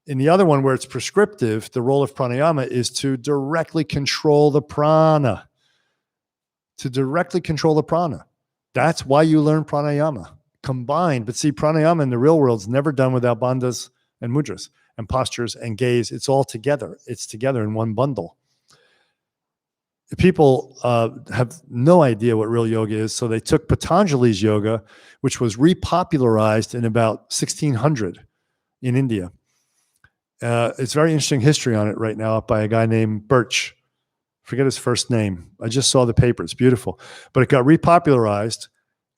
In the other one where it's prescriptive, the role of pranayama is to directly control the prana. To directly control the prana. That's why you learn pranayama. Combined, but see, pranayama in the real world is never done without bandhas and mudras and postures and gaze. It's all together. It's together in one bundle. People have no idea what real yoga is, so they took Patanjali's yoga, which was repopularized in about 1600 in India. It's very interesting history on it right now up by a guy named Birch. Forget his first name. I just saw the paper. It's beautiful. But it got repopularized,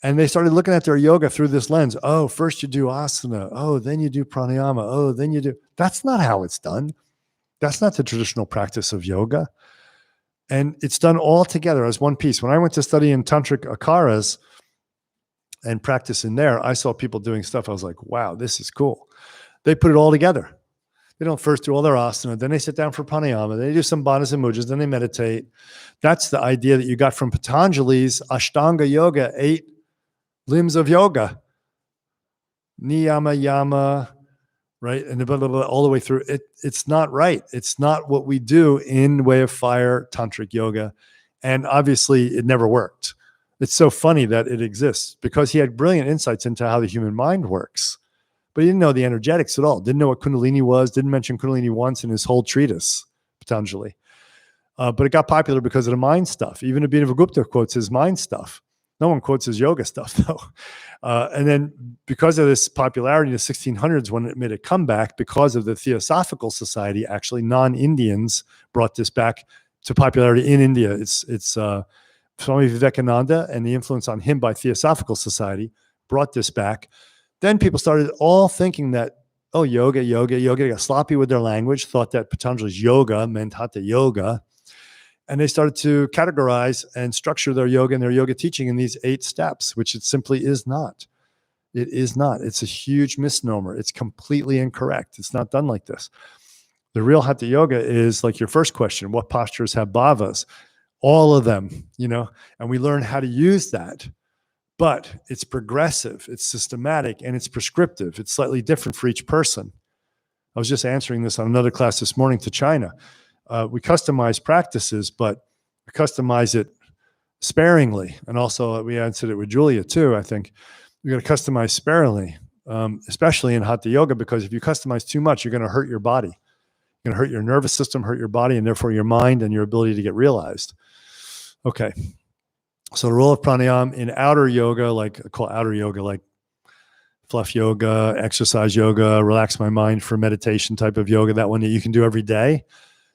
and they started looking at their yoga through this lens. Oh, first you do asana. Oh, then you do pranayama. Oh, then you do. That's not how it's done. That's not the traditional practice of yoga. And it's done all together as one piece. When I went to study in Tantric Akaras and practice in there, I saw people doing stuff. I was like, wow, this is cool. They put it all together. They don't first do all their asana, then they sit down for pranayama, then they do some bandhas and mudras, then they meditate. That's the idea that you got from Patanjali's Ashtanga Yoga, 8 limbs of yoga. Niyama, yama, right? And blah, blah, blah, all the way through. It's not right. It's not what we do in Way of Fire Tantric Yoga. And obviously it never worked. It's so funny that it exists because he had brilliant insights into how the human mind works. But he didn't know the energetics at all. Didn't know what Kundalini was. Didn't mention Kundalini once in his whole treatise, Patanjali. But it got popular because of the mind stuff. Even Abhinavagupta quotes his mind stuff. No one quotes his yoga stuff, though. And then because of this popularity in the 1600s, when it made a comeback, because of the Theosophical Society, actually non-Indians brought this back to popularity in India. It's Swami Vivekananda and the influence on him by Theosophical Society brought this back. Then people started all thinking that, oh, yoga. They got sloppy with their language, thought that Patanjali's yoga meant hatha yoga. And they started to categorize and structure their yoga and their yoga teaching in these 8 steps, which it simply is not. It is not. It's a huge misnomer. It's completely incorrect. It's not done like this. The real hatha yoga is like your first question, what postures have bhavas? All of them, and we learn how to use that. But it's progressive, it's systematic, and it's prescriptive. It's slightly different for each person. I was just answering this on another class this morning to China. We customize practices, but we customize it sparingly. And also we answered it with Julia too, I think. We got to customize sparingly, especially in hatha yoga, because if you customize too much, you're going to hurt your body. You're going to hurt your nervous system, hurt your body, and therefore your mind and your ability to get realized. Okay. So the role of pranayama in outer yoga, like I call outer yoga, like fluff yoga, exercise yoga, relax my mind for meditation type of yoga, that one that you can do every day.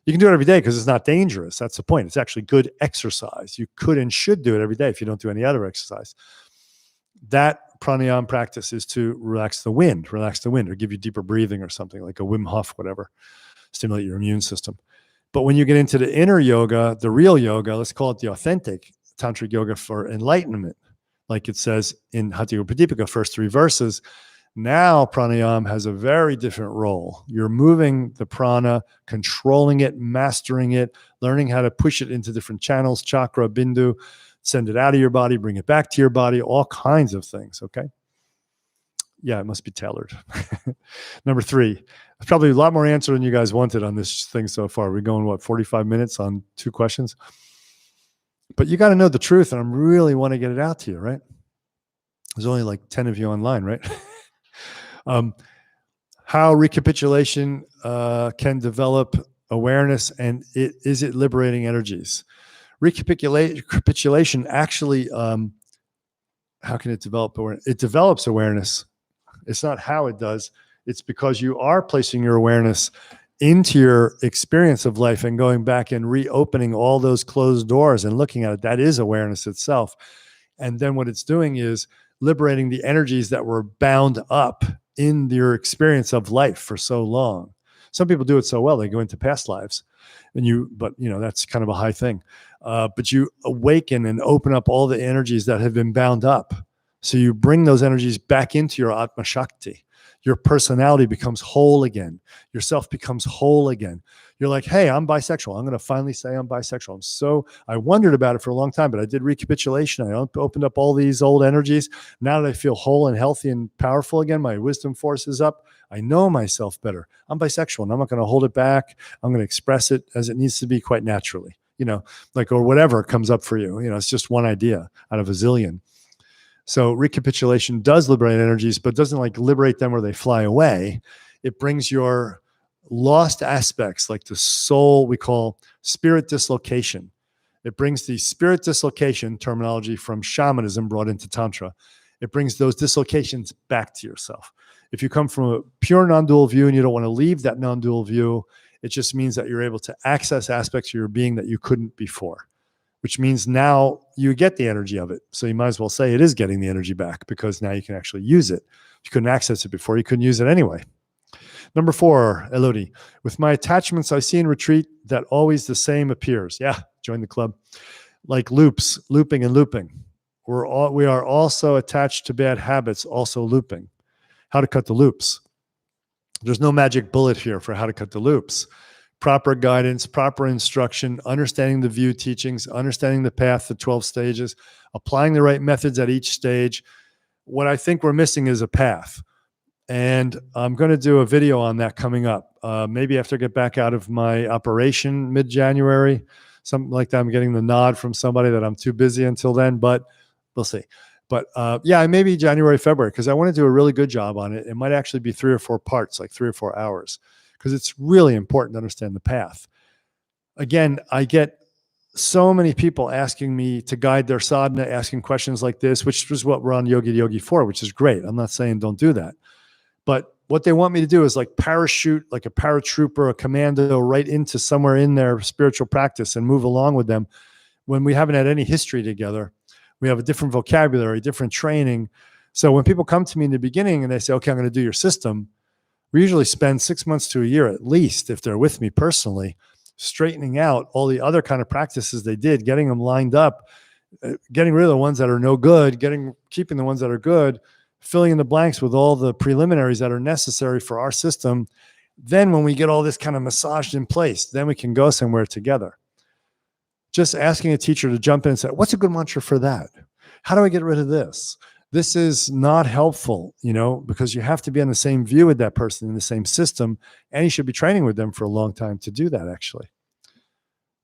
You can do it every day because it's not dangerous. That's the point. It's actually good exercise. You could and should do it every day if you don't do any other exercise. That pranayama practice is to relax the wind, or give you deeper breathing or something like a Wim Hof, whatever, stimulate your immune system. But when you get into the inner yoga, the real yoga, let's call it the authentic Tantric yoga for enlightenment, like it says in Hatha Yoga Pradipika, first 3 verses. Now pranayama has a very different role. You're moving the prana, controlling it, mastering it, learning how to push it into different channels, chakra, bindu, send it out of your body, bring it back to your body, all kinds of things, okay? Yeah, it must be tailored. Number 3, there's probably a lot more answer than you guys wanted on this thing so far. We're going, 45 minutes on 2 questions? But you got to know the truth, and I really want to get it out to you, right? There's only like 10 of you online, right? How recapitulation can develop awareness, and is it liberating energies? Recapitulation actually, how can it develop awareness? It develops awareness. It's not how it does. It's because you are placing your awareness into your experience of life and going back and reopening all those closed doors and looking at it. That is awareness itself. And then what it's doing is liberating the energies that were bound up in your experience of life for so long. Some people do it so well, they go into past lives, but that's kind of a high thing. But you awaken and open up all the energies that have been bound up. So you bring those energies back into your Atma Shakti. Your personality becomes whole again. Yourself becomes whole again. You're like, hey, I'm bisexual. I'm going to finally say I'm bisexual. I wondered about it for a long time, but I did recapitulation. I opened up all these old energies. Now that I feel whole and healthy and powerful again, my wisdom force is up. I know myself better. I'm bisexual, and I'm not going to hold it back. I'm going to express it as it needs to be quite naturally, or whatever comes up for you. It's just one idea out of a zillion. So recapitulation does liberate energies, but doesn't liberate them where they fly away. It brings your lost aspects, like the soul, we call spirit dislocation. It brings the spirit dislocation terminology from shamanism brought into Tantra. It brings those dislocations back to yourself. If you come from a pure non-dual view and you don't want to leave that non-dual view, it just means that you're able to access aspects of your being that you couldn't before, which means now you get the energy of it. So you might as well say it is getting the energy back, because now you can actually use it. You couldn't access it before, you couldn't use it anyway. Number 4, Elodie, with my attachments, I see in retreat that always the same appears. Yeah, join the club. Like loops, looping and looping. We are also attached to bad habits, also looping. How to cut the loops. There's no magic bullet here for how to cut the loops. Proper guidance, proper instruction, understanding the view teachings, understanding the path, the 12 stages, applying the right methods at each stage. What I think we're missing is a path. And I'm going to do a video on that coming up. Maybe after I get back out of my operation mid-January, something like that. I'm getting the nod from somebody that I'm too busy until then, but we'll see. But yeah, maybe January, February, because I want to do a really good job on it. It might actually be 3 or 4 parts, like 3 or 4 hours, because it's really important to understand the path. Again, I get so many people asking me to guide their sadhana, asking questions like this, which is what we're on Yogi to Yogi for, which is great. I'm not saying don't do that. But what they want me to do is parachute, like a paratrooper, a commando, right into somewhere in their spiritual practice and move along with them when we haven't had any history together. We have a different vocabulary, different training. So when people come to me in the beginning and they say, okay, I'm going to do your system, we usually spend 6 months to a year at least, if they're with me personally, straightening out all the other kind of practices they did, getting them lined up, getting rid of the ones that are no good, keeping the ones that are good, filling in the blanks with all the preliminaries that are necessary for our system. Then when we get all this kind of massaged in place, then we can go somewhere together. Just asking a teacher to jump in and say, what's a good mantra for that? How do I get rid of this? This is not helpful, because you have to be on the same view with that person in the same system, and you should be training with them for a long time to do that, actually.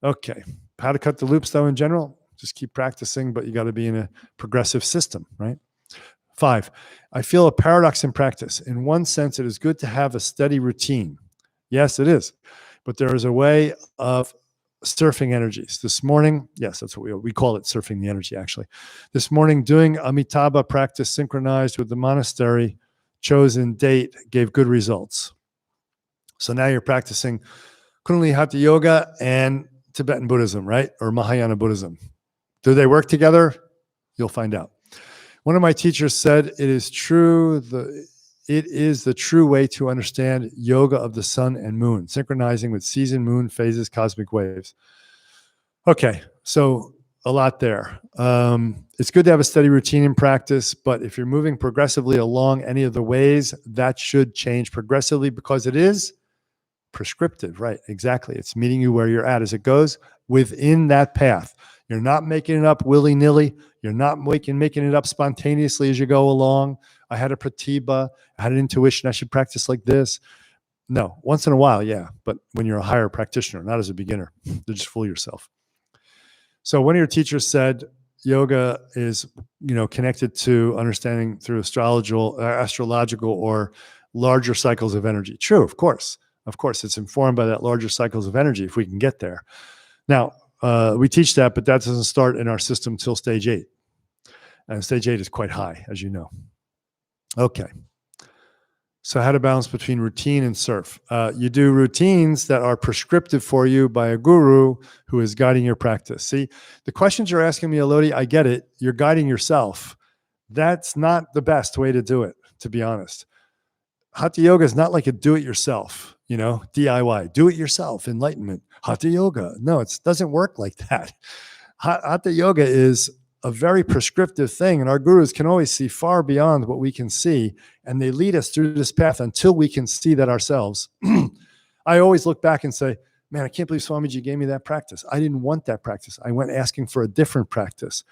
Okay. How to cut the loops, though, in general? Just keep practicing, but you got to be in a progressive system, right? 5, I feel a paradox in practice. In one sense, it is good to have a steady routine. Yes, it is. But there is a way of surfing energies. This morning, yes, that's what we call it, surfing the energy, actually. This morning, doing Amitabha practice synchronized with the monastery chosen date gave good results. So now you're practicing Kundalini Hatha Yoga and Tibetan Buddhism, right? Or Mahayana Buddhism. Do they work together? You'll find out. One of my teachers said, it is the true way to understand yoga of the sun and moon, synchronizing with season, moon, phases, cosmic waves. Okay, so a lot there. It's good to have a steady routine in practice, but if you're moving progressively along any of the ways, that should change progressively because it is prescriptive, right? Exactly. It's meeting you where you're at as it goes within that path. You're not making it up willy-nilly. You're not making it up spontaneously as you go along. I had a pratibha. I had an intuition. I should practice like this. No, once in a while, yeah. But when you're a higher practitioner, not as a beginner, you just fool yourself. So one of your teachers said yoga is, connected to understanding through astrological or larger cycles of energy. True, of course. Of course, it's informed by that larger cycles of energy if we can get there. Now, we teach that, but that doesn't start in our system till stage 8. And stage 8 is quite high, as you know. Okay. So how to balance between routine and surf. You do routines that are prescriptive for you by a guru who is guiding your practice. See, the questions you're asking me, Elodie, I get it. You're guiding yourself. That's not the best way to do it, to be honest. Hatha yoga is not like a do-it-yourself, DIY, do-it-yourself, enlightenment. Hatha yoga. No, it doesn't work like that. Hatha yoga is a very prescriptive thing, and our gurus can always see far beyond what we can see, and they lead us through this path until we can see that ourselves. I always look back and say, man, I can't believe Swamiji gave me that practice. I didn't want that practice. I went asking for a different practice.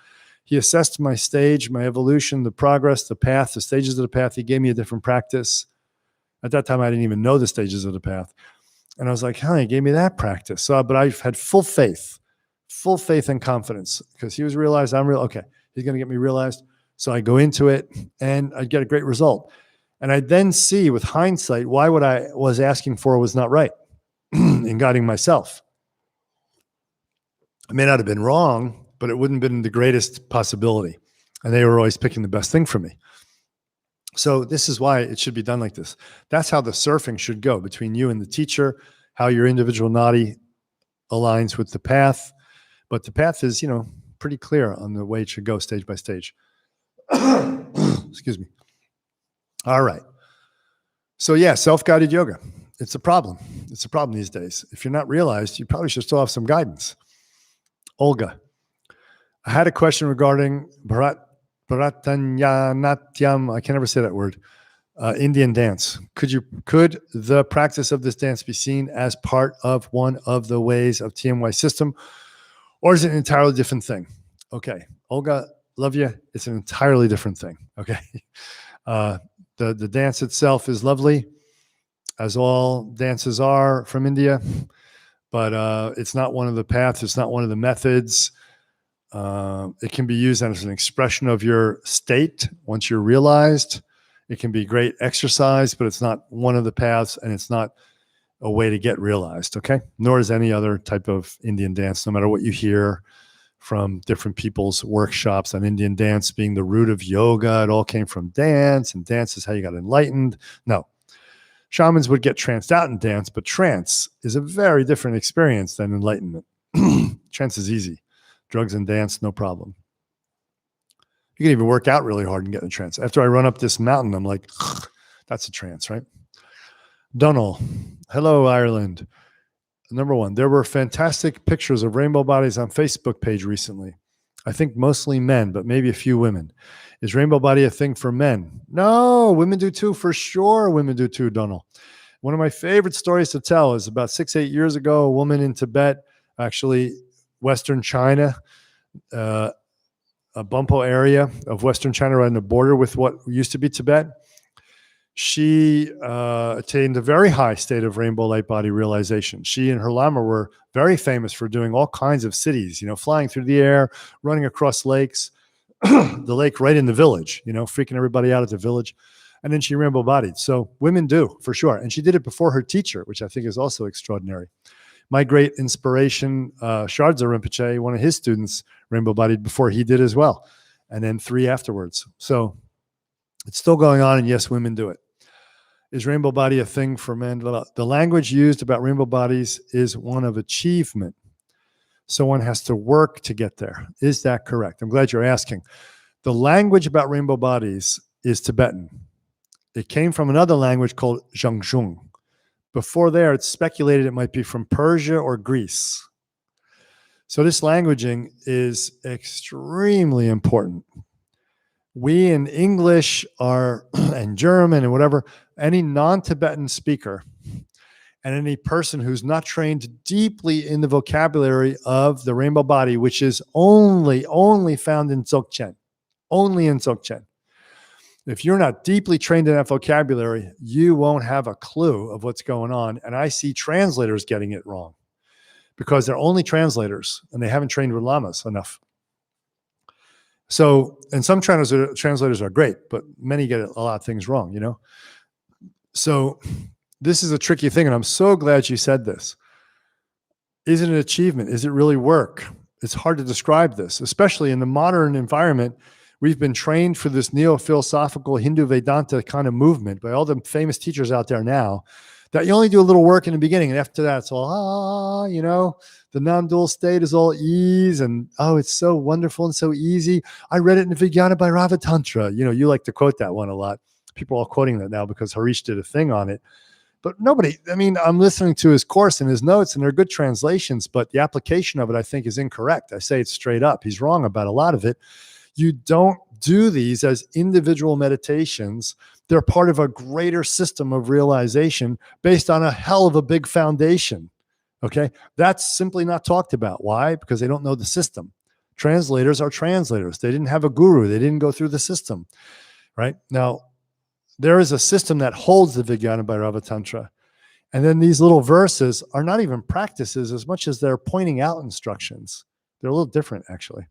He assessed my stage, my evolution, the progress, the path, the stages of the path. He gave me a different practice. At that time, I didn't even know the stages of the path. And I was like, he gave me that practice. So, but I've had full faith and confidence because he was realized I'm real. Okay, he's going to get me realized. So I go into it and I get a great result. And I then see with hindsight why what I was asking for was not right in guiding myself. I may not have been wrong, but it wouldn't have been the greatest possibility. And they were always picking the best thing for me. So this is why it should be done like this. That's how the surfing should go between you and the teacher, how your individual nadi aligns with the path. But the path is, pretty clear on the way it should go stage by stage. Excuse me. All right. So yeah, self-guided yoga. It's a problem. It's a problem these days. If you're not realized, you probably should still have some guidance. Olga, I had a question regarding Bharatanatyam. I can never say that word. Indian dance. Could the practice of this dance be seen as part of one of the ways of TMY system, or is it an entirely different thing? Okay, Olga, love you. It's an entirely different thing. Okay, the dance itself is lovely, as all dances are from India, but it's not one of the paths. It's not one of the methods. It can be used as an expression of your state once you're realized. It can be great exercise, but it's not one of the paths, and it's not a way to get realized, okay? Nor is any other type of Indian dance, no matter what you hear from different people's workshops on Indian dance being the root of yoga. It all came from dance, and dance is how you got enlightened. No. Shamans would get tranced out in dance, but trance is a very different experience than enlightenment. Trance is easy. Drugs and dance, no problem. You can even work out really hard and get in a trance. After I run up this mountain, I'm like, that's a trance, right? Donald, hello, Ireland. Number one, there were fantastic pictures of rainbow bodies on Facebook page recently. I think mostly men, but maybe a few women. Is rainbow body a thing for men? No, women do too, for sure. Women do too, Donald. One of my favorite stories to tell is about 6-8 years ago, a woman in Tibet, actually Western China, a Bumpo area of Western China right on the border with what used to be Tibet. She attained a very high state of rainbow light body realization. She and her lama were very famous for doing all kinds of cities, flying through the air, running across lakes, the lake right in the village, freaking everybody out at the village. And then she rainbow bodied. So women do, for sure. And she did it before her teacher, which I think is also extraordinary. My great inspiration, Shardza Rinpoche, one of his students, rainbow bodied before he did as well, and then 3 afterwards. So it's still going on, and yes, women do it. Is rainbow body a thing for men? The language used about rainbow bodies is one of achievement. So one has to work to get there. Is that correct? I'm glad you're asking. The language about rainbow bodies is Tibetan. It came from another language called Zhangzhung. Before there, it's speculated it might be from Persia or Greece. So this languaging is extremely important. We in English are, and German and whatever, any non-Tibetan speaker and any person who's not trained deeply in the vocabulary of the rainbow body, which is only found in Dzogchen, only in Dzogchen. If you're not deeply trained in that vocabulary, you won't have a clue of what's going on. And I see translators getting it wrong because they're only translators and they haven't trained with lamas enough. So, and some translators are great, but many get a lot of things wrong, you know? So this is a tricky thing. And I'm so glad you said this. Is it an achievement? Is it really work? It's hard to describe this, especially in the modern environment. We've been trained for this neo-philosophical Hindu Vedanta kind of movement by all the famous teachers out there now that you only do a little work in the beginning. And after that, it's all, you know, the non-dual state is all ease. And, oh, it's so wonderful and so easy. I read it in Vijnana Bhairava Tantra. You know, you like to quote that one a lot. People are all quoting that now because Harish did a thing on it. But nobody, I mean, I'm listening to his course and his notes, and they're good translations, but the application of it, I think, is incorrect. I say it straight up. He's wrong about a lot of it. You don't do these as individual meditations. They're part of a greater system of realization based on a hell of a big foundation. Okay. That's simply not talked about. Why? Because they don't know the system. Translators are translators. They didn't have a guru. They didn't go through the system. Right now, there is a system that holds the Vijnana Bhairava Tantra. And then these little verses are not even practices as much as they're pointing out instructions. They're a little different, actually.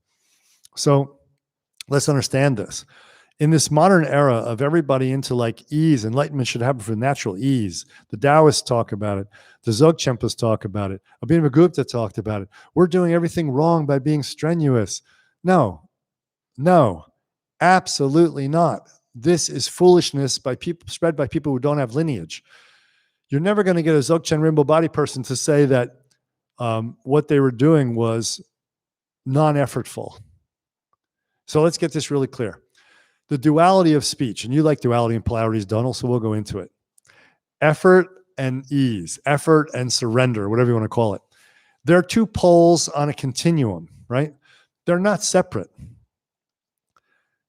So let's understand this. In this modern era of everybody into like ease, enlightenment should happen for natural ease. The Taoists talk about it. The Dzogchenpas talk about it. Abhinavagupta talked about it. We're doing everything wrong by being strenuous. No, absolutely not. This is foolishness by people, spread by people who don't have lineage. You're never going to get a Dzogchen Rinpo body person to say that what they were doing was non-effortful. So let's get this really clear. The duality of speech, and you like duality and polarities, Donald, so we'll go into it. Effort and ease, effort and surrender, whatever you want to call it. They're two poles on a continuum, right? They're not separate.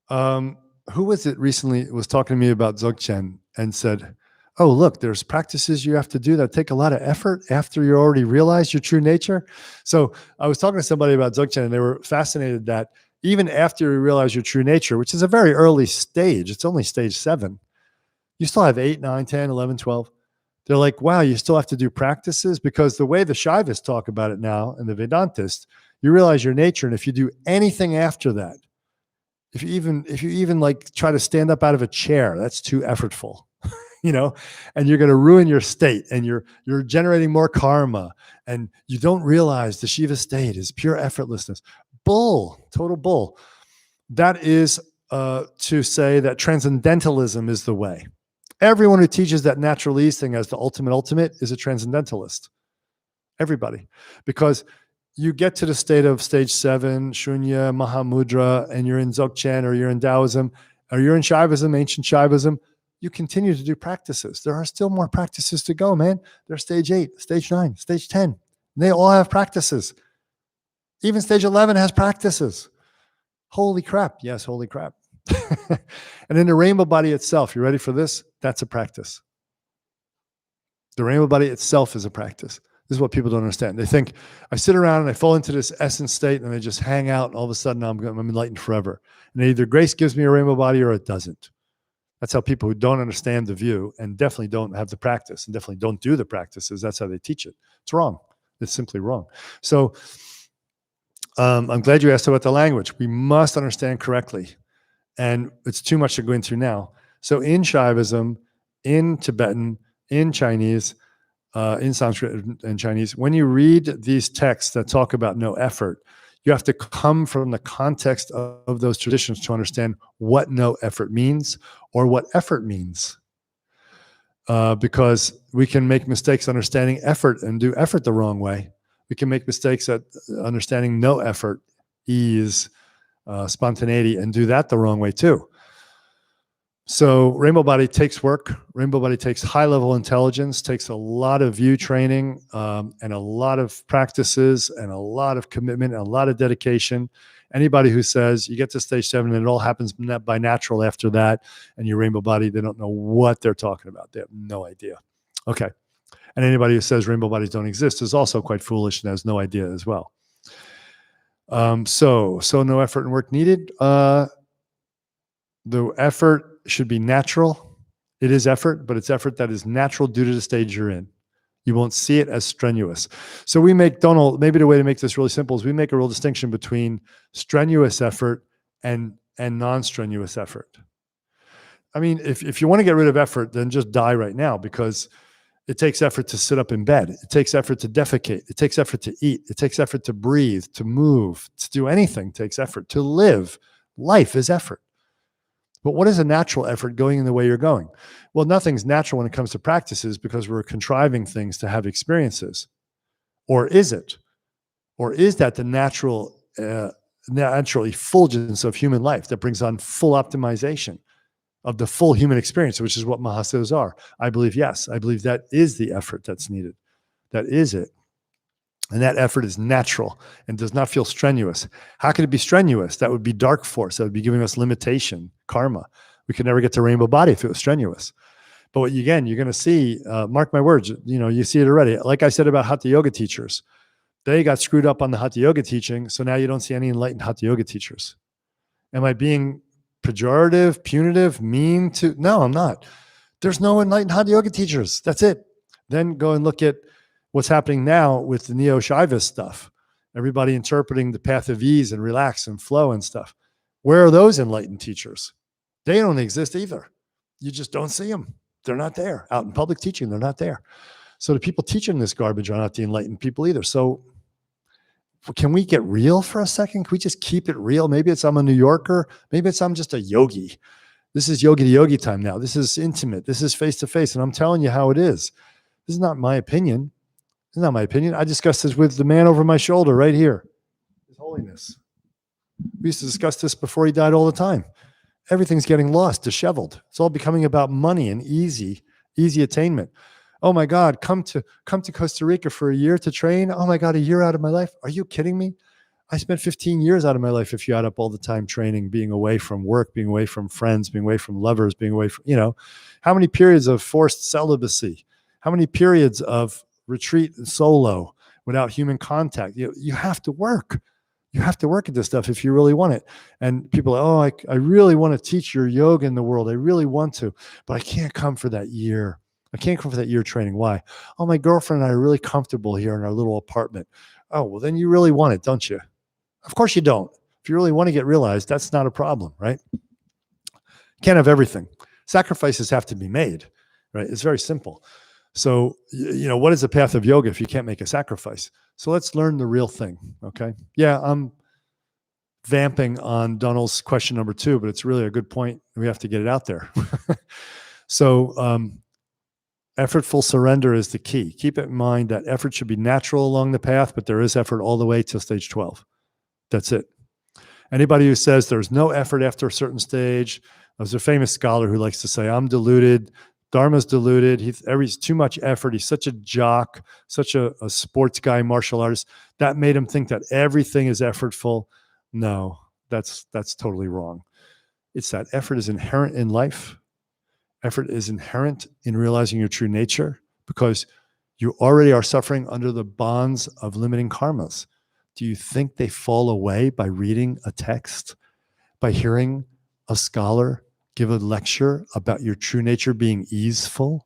Who was it recently was talking to me about Dzogchen and said, oh, look, there's practices you have to do that take a lot of effort after you already realize your true nature. So I was talking to somebody about Dzogchen and they were fascinated that even after you realize your true nature, which is a very early stage, it's only stage 7, you still have 8, 9, 10, 11, 12. They're like, wow, you still have to do practices? Because the way the Shaivists talk about it now and the Vedantists, you realize your nature. And if you do anything after that, if you even like try to stand up out of a chair, that's too effortful, you know, and you're going to ruin your state and you're generating more karma and you don't realize the Shiva state is pure effortlessness. Bull, total bull. That is to say that transcendentalism is the way. Everyone who teaches that natural ease thing as the ultimate is a transcendentalist. Everybody, because you get to the state of stage 7, Shunya, Mahamudra, and you're in Dzogchen or you're in Taoism or you're in Shaivism, ancient Shaivism, you continue to do practices. There are still more practices to go, man. There's stage 8, stage 9, stage 10. They all have practices. Even stage 11 has practices. Holy crap. Yes, holy crap. And in the rainbow body itself, you ready for this? That's a practice. The rainbow body itself is a practice. This is what people don't understand. They think I sit around and I fall into this essence state and I just hang out and all of a sudden I'm enlightened forever. And either grace gives me a rainbow body or it doesn't. That's how people who don't understand the view and definitely don't have the practice and definitely don't do the practices, that's how they teach it. It's wrong. It's simply wrong. So I'm glad you asked about the language. We must understand correctly. And it's too much to go into now. So in Shaivism, in Tibetan, in Chinese, in Sanskrit and Chinese, when you read these texts that talk about no effort, you have to come from the context of those traditions to understand what no effort means or what effort means. Because we can make mistakes understanding effort and do effort the wrong way. We can make mistakes at understanding no effort, ease, spontaneity, and do that the wrong way too. So Rainbow Body takes work. Rainbow Body takes high level intelligence, takes a lot of view training, and a lot of practices and a lot of commitment and a lot of dedication. Anybody who says you get to stage 7 and it all happens by natural after that and your Rainbow Body, they don't know what they're talking about. They have no idea. Okay. And anybody who says Rainbow Bodies don't exist is also quite foolish and has no idea as well. So no effort and work needed. The effort should be natural. It is effort, but it's effort that is natural due to the stage you're in. You won't see it as strenuous. So we make, Donald, maybe the way to make this really simple is we make a real distinction between strenuous effort and non-strenuous effort. I mean, if you want to get rid of effort, then just die right now, because it takes effort to sit up in bed. It takes effort to defecate. It takes effort to eat. It takes effort to breathe, to move, to do anything takes effort. To live, life is effort. But what is a natural effort going in the way you're going? Well, nothing's natural when it comes to practices because we're contriving things to have experiences. Or is it? Or is that the natural effulgence of human life that brings on full optimization of the full human experience, which is what Mahasiddhas are? I believe yes. I believe that is the effort that's needed. That is it. And that effort is natural and does not feel strenuous. How could it be strenuous? That would be dark force. That would be giving us limitation, karma. We could never get to Rainbow Body if it was strenuous. But again, you're going to see, mark my words, you see it already. Like I said about Hatha Yoga teachers, they got screwed up on the Hatha Yoga teaching. So now you don't see any enlightened Hatha Yoga teachers. Am I being pejorative, punitive, mean to? No, I'm not. There's no enlightened Hatha Yoga teachers. That's it. Then go and look at what's happening now with the neo-Shaivist stuff. Everybody interpreting the path of ease and relax and flow and stuff. Where are those enlightened teachers? They don't exist either. You just don't see them. They're not there. Out in public teaching, they're not there. So the people teaching this garbage are not the enlightened people either. So can we get real for a second? Can we just keep it real? Maybe it's I'm a New Yorker. Maybe it's I'm just a yogi. This is yogi to yogi time now. This is intimate. This is face-to-face. And I'm telling you how it is. This is not my opinion. This is not my opinion. I discussed this with the man over my shoulder right here. His Holiness. We used to discuss this before he died all the time. Everything's getting lost, disheveled. It's all becoming about money and easy attainment. Oh my God, come to Costa Rica for a year to train. Oh my God, a year out of my life. Are you kidding me? I spent 15 years out of my life if you add up all the time training, being away from work, being away from friends, being away from lovers, being away from, how many periods of forced celibacy? How many periods of retreat and solo without human contact? You have to work. You have to work at this stuff if you really want it. And people are, I really want to teach your yoga in the world. I really want to, but I can't come for that year. I can't come for that year training. Why? Oh, my girlfriend and I are really comfortable here in our little apartment. Oh, well, then you really want it, don't you? Of course you don't. If you really want to get realized, that's not a problem, right? You can't have everything. Sacrifices have to be made, right? It's very simple. So, what is the path of yoga if you can't make a sacrifice? So let's learn the real thing, okay? Yeah, I'm vamping on Donald's question number 2, but it's really a good point. We have to get it out there. So effortful surrender is the key. Keep it in mind that effort should be natural along the path, but there is effort all the way till stage 12. That's it. Anybody who says there's no effort after a certain stage, there's a famous scholar who likes to say, I'm deluded. Dharma's deluded. He's too much effort. He's such a jock, such a sports guy, martial artist. That made him think that everything is effortful. No, that's totally wrong. It's that effort is inherent in life. Effort is inherent in realizing your true nature because you already are suffering under the bonds of limiting karmas. Do you think they fall away by reading a text, by hearing a scholar give a lecture about your true nature being easeful,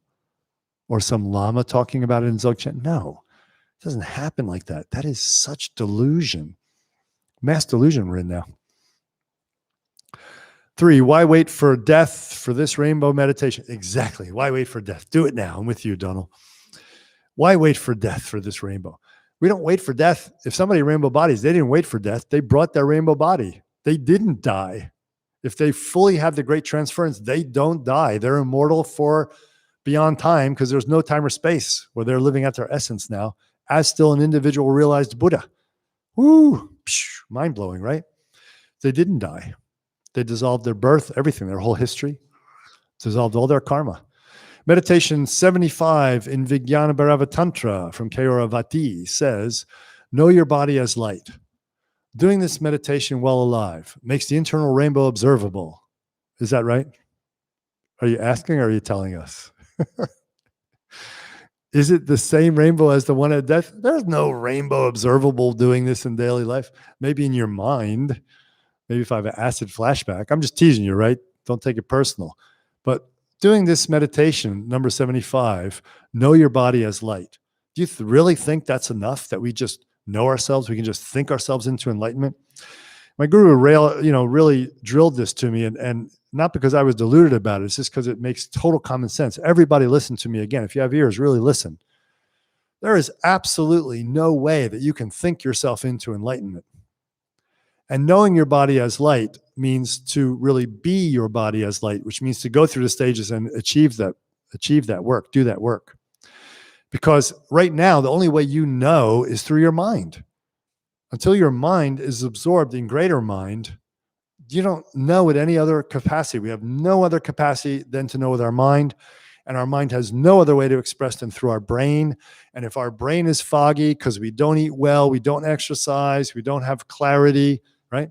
or some lama talking about it in Dzogchen? No, it doesn't happen like that. That is such delusion. Mass delusion we're in now. 3, why wait for death for this rainbow meditation? Exactly. Why wait for death? Do it now. I'm with you, Donald. Why wait for death for this rainbow? We don't wait for death. If somebody rainbow bodies, they didn't wait for death. They brought their rainbow body. They didn't die. If they fully have the great transference, they don't die. They're immortal for beyond time because there's no time or space where they're living at their essence now as still an individual realized Buddha. Woo, mind-blowing, right? They didn't die. They dissolved their birth, everything, their whole history. dissolved all their karma. Meditation 75 in Vijnana Bhairava Tantra from Keoravati says, know your body as light. Doing this meditation while alive makes the internal rainbow observable. Is that right? Are you asking or are you telling us? Is it the same rainbow as the one at death? There's no rainbow observable doing this in daily life. Maybe in your mind, maybe if I have an acid flashback. I'm just teasing you, right? Don't take it personal. But doing this meditation, number 75, know your body as light. Do you really think that's enough, that we just know ourselves? We can just think ourselves into enlightenment? My guru really drilled this to me, and not because I was deluded about it. It's just because it makes total common sense. Everybody listen to me again. If you have ears, really listen. There is absolutely no way that you can think yourself into enlightenment. And knowing your body as light means to really be your body as light, which means to go through the stages and achieve that work, do that work. Because right now, the only way you know is through your mind. Until your mind is absorbed in greater mind, you don't know with any other capacity. We have no other capacity than to know with our mind. And our mind has no other way to express than through our brain. And if our brain is foggy because we don't eat well, we don't exercise, we don't have clarity, right?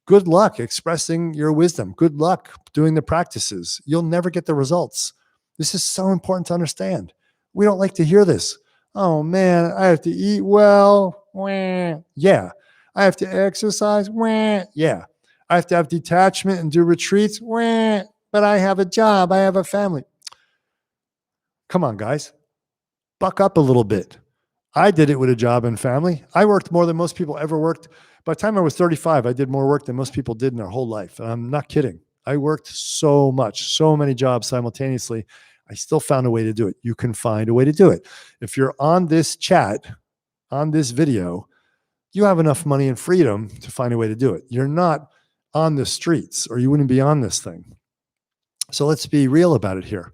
Good luck expressing your wisdom. Good luck doing the practices. You'll never get the results. This is so important to understand. We don't like to hear this. Oh man, I have to eat well. Yeah. I have to exercise. Yeah. I have to have detachment and do retreats. But I have a job. I have a family. Come on, guys. Buck up a little bit. I did it with a job and family. I worked more than most people ever worked. By the time I was 35, I did more work than most people did in their whole life. And I'm not kidding. I worked so much, so many jobs simultaneously. I still found a way to do it. You can find a way to do it. If you're on this chat, on this video, you have enough money and freedom to find a way to do it. You're not on the streets, or you wouldn't be on this thing. So let's be real about it here.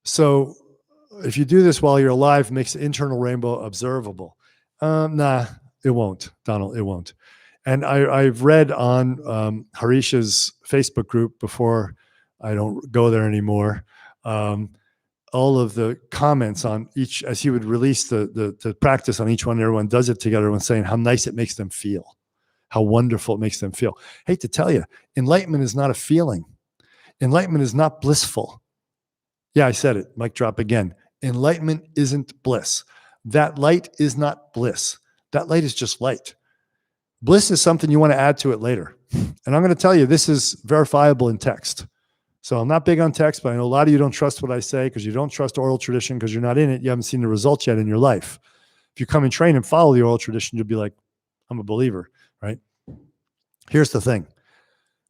So if you do this while you're alive, it makes the internal rainbow observable. Nah, it won't, Donald, it won't. And I've read on Harish's Facebook group before, I don't go there anymore, all of the comments on each, as he would release the practice on each one, everyone does it together, everyone's saying how nice it makes them feel, how wonderful it makes them feel. I hate to tell you, enlightenment is not a feeling. Enlightenment is not blissful. Yeah, I said it, mic drop again. Enlightenment isn't bliss. That light is not bliss. That light is just light. Bliss is something you want to add to it later. And I'm going to tell you, this is verifiable in text. So I'm not big on text, but I know a lot of you don't trust what I say because you don't trust oral tradition because you're not in it. You haven't seen the results yet in your life. If you come and train and follow the oral tradition, you'll be like, I'm a believer, right? Here's the thing.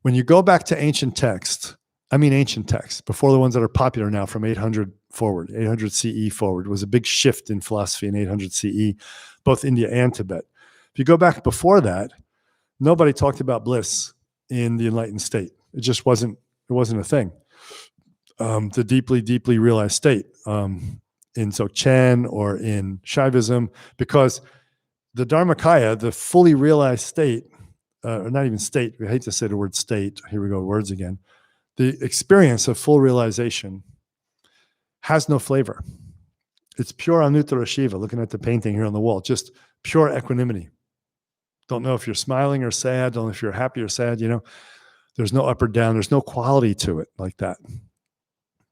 When you go back to ancient texts, before the ones that are popular now from 800 forward, 800 CE forward, was a big shift in philosophy in 800 CE, both India and Tibet. If you go back before that, nobody talked about bliss in the enlightened state. It just wasn't a thing. The deeply, deeply realized state in Dzogchen or in Shaivism, because the Dharmakaya, the fully realized state, or not even state, we hate to say the word state, here we go, words again. The experience of full realization has no flavor. It's pure Anuttara Shiva, looking at the painting here on the wall, just pure equanimity. Don't know if you're smiling or sad, don't know if you're happy or sad, there's no up or down, there's no quality to it like that.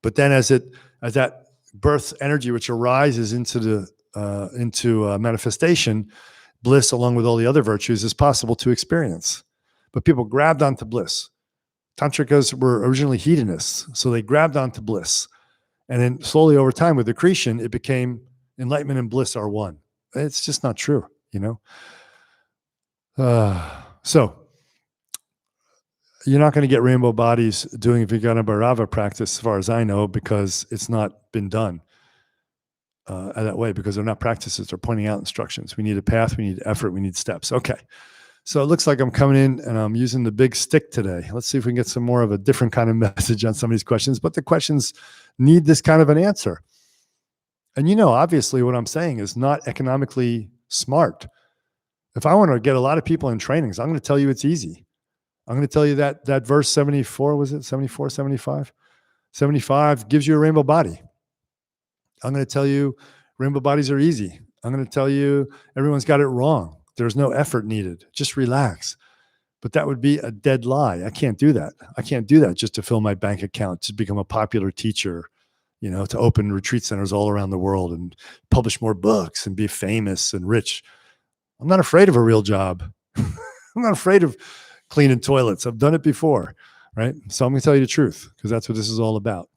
But then as that birth energy which arises into manifestation, bliss along with all the other virtues is possible to experience. But people grabbed onto bliss. Tantrikas were originally hedonists, so they grabbed onto bliss. And then slowly over time with accretion, it became enlightenment and bliss are one. It's just not true, So you're not going to get rainbow bodies doing Vijnana Bhairava practice, as far as I know, because it's not been done that way, because they're not practices. They're pointing out instructions. We need a path, we need effort, we need steps. Okay. So it looks like I'm coming in and I'm using the big stick today. Let's see if we can get some more of a different kind of message on some of these questions, but the questions need this kind of an answer. And obviously what I'm saying is not economically smart. If I want to get a lot of people in trainings, I'm going to tell you it's easy. I'm going to tell you that verse 74, was it 74, 75? 75 gives you a rainbow body. I'm going to tell you rainbow bodies are easy. I'm going to tell you everyone's got it wrong. There's no effort needed. Just relax. But that would be a dead lie. I can't do that. I can't do that just to fill my bank account, to become a popular teacher, to open retreat centers all around the world and publish more books and be famous and rich. I'm not afraid of a real job. I'm not afraid of cleaning toilets. I've done it before, right? So I'm going to tell you the truth because that's what this is all about.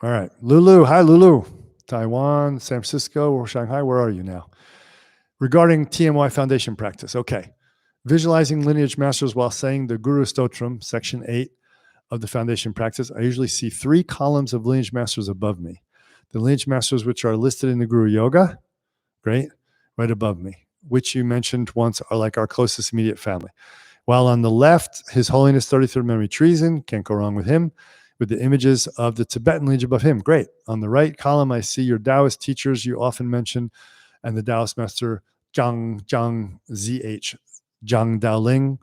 All right. Lulu. Hi, Lulu. Taiwan, San Francisco, or Shanghai. Where are you now? Regarding TMY Foundation practice. Okay. Visualizing lineage masters while saying the Guru Stotram, section 8 of the foundation practice. I usually see 3 columns of lineage masters above me. The lineage masters which are listed in the Guru Yoga, great, right above me, which you mentioned once are like our closest immediate family. While on the left, His Holiness 33rd Memory Treason, can't go wrong with him, with the images of the Tibetan lineage above him. Great. On the right column, I see your Taoist teachers you often mention, and the Taoist master Zhang ZH, Zhang Daoling,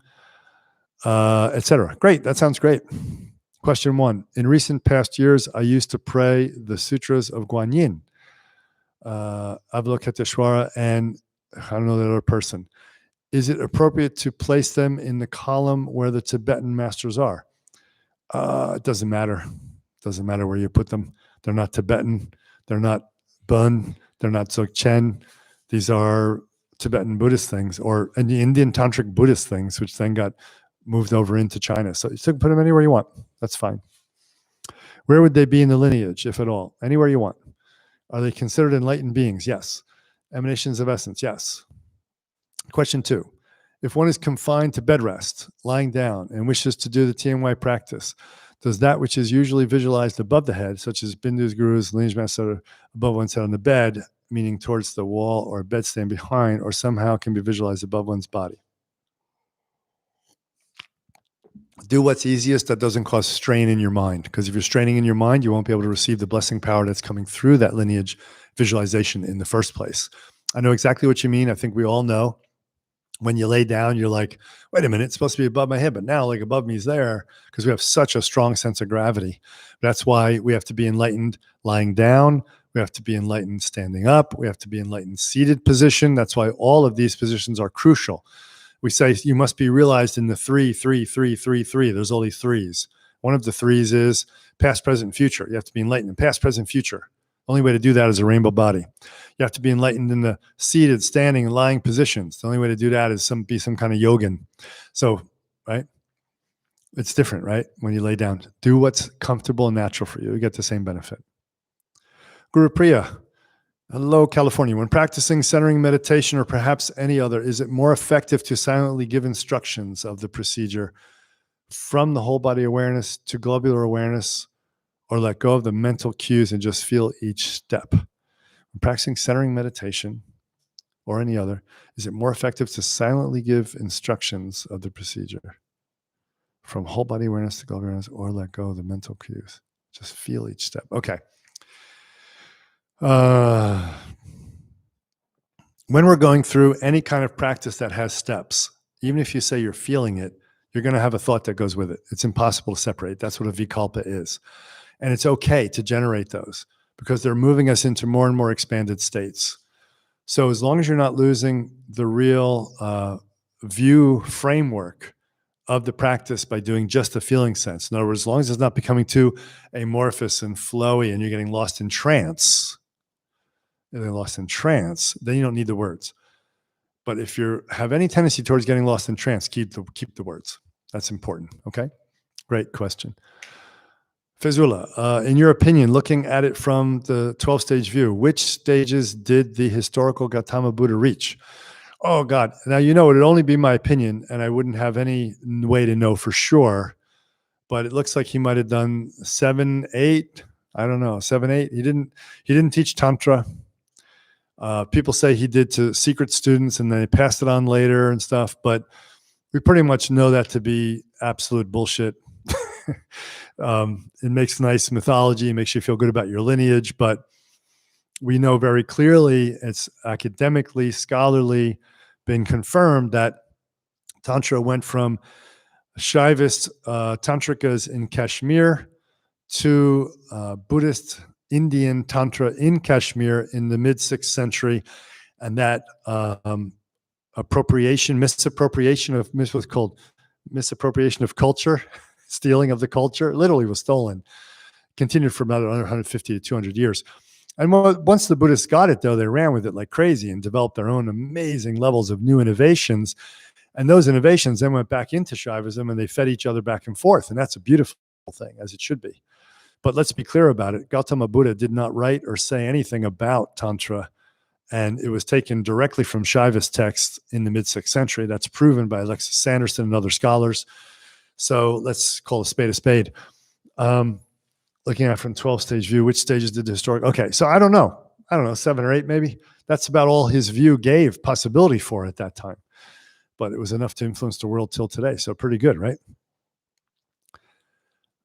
etc. Great. That sounds great. Question 1. In recent past years, I used to pray the sutras of Guanyin, Avalokiteshvara, and I don't know the other person. Is it appropriate to place them in the column where the Tibetan masters are? It doesn't matter. It doesn't matter where you put them. They're not Tibetan. They're not Bun. They're not Dzogchen. These are Tibetan Buddhist things, or and the Indian Tantric Buddhist things, which then got moved over into China. So you can put them anywhere you want. That's fine. Where would they be in the lineage, if at all? Anywhere you want. Are they considered enlightened beings? Yes. Emanations of essence? Yes. Question 2. If one is confined to bed rest, lying down, and wishes to do the TMY practice, does that which is usually visualized above the head, such as Bindus, Gurus, lineage master above one's head on the bed, meaning towards the wall or bedstand behind, or somehow can be visualized above one's body? Do what's easiest that doesn't cause strain in your mind, because if you're straining in your mind, you won't be able to receive the blessing power that's coming through that lineage visualization in the first place. I know exactly what you mean. I think we all know. When you lay down, you're like, wait a minute, it's supposed to be above my head, but now like above me is there, because we have such a strong sense of gravity. That's why we have to be enlightened lying down. We have to be enlightened standing up. We have to be enlightened seated position. That's why all of these positions are crucial. We say you must be realized in the 3, 3, 3, 3, 3. There's all these 3s. One of the 3s is past, present, future. You have to be enlightened in past, present, future. The only way to do that is a rainbow body. You have to be enlightened in the seated, standing, and lying positions. The only way to do that is be some kind of yogin. So, right? It's different, right? When you lay down, do what's comfortable and natural for you. You get the same benefit. Guru Priya. Hello, California. When practicing centering meditation or perhaps any other, is it more effective to silently give instructions of the procedure from the whole body awareness to globular awareness, or let go of the mental cues and just feel each step? When practicing centering meditation or any other, is it more effective to silently give instructions of the procedure from whole body awareness to globular awareness, or let go of the mental cues? Just feel each step. Okay. When we're going through any kind of practice that has steps, even if you say you're feeling it, you're going to have a thought that goes with it. It's impossible to separate. That's what a vikalpa is. And it's okay to generate those because they're moving us into more and more expanded states. So as long as you're not losing the real view framework of the practice by doing just the feeling sense, in other words, as long as it's not becoming too amorphous and flowy and you're getting lost in trance, then you don't need the words. But if you have any tendency towards getting lost in trance, keep the words. That's important. Okay. Great question. Fezula, in your opinion, looking at it from the 12-stage view, which stages did the historical Gautama Buddha reach? Oh, God. Now, it would only be my opinion, and I wouldn't have any way to know for sure. But it looks like he might have done 7, 8. I don't know, 7, 8. He didn't teach Tantra. People say he did to secret students, and then they passed it on later and stuff. But we pretty much know that to be absolute bullshit. It makes nice mythology, it makes you feel good about your lineage, but we know very clearly, it's academically, scholarly been confirmed that Tantra went from Shaivist Tantrikas in Kashmir to Buddhist Indian Tantra in Kashmir in the mid-6th century. And that misappropriation of culture, stealing of the culture, literally was stolen, continued for about 150 to 200 years. And once the Buddhists got it, though, they ran with it like crazy and developed their own amazing levels of new innovations. And those innovations then went back into Shaivism, and they fed each other back and forth. And that's a beautiful thing, as it should be. But let's be clear about it. Gautama Buddha did not write or say anything about Tantra, and it was taken directly from Shaivist texts in the mid-6th century. That's proven by Alexis Sanderson and other scholars. So let's call a spade a spade. Looking at it from 12-stage view, which stages did the historic? Okay, so I don't know, 7 or 8 maybe. That's about all his view gave possibility for at that time. But it was enough to influence the world till today. So pretty good, right?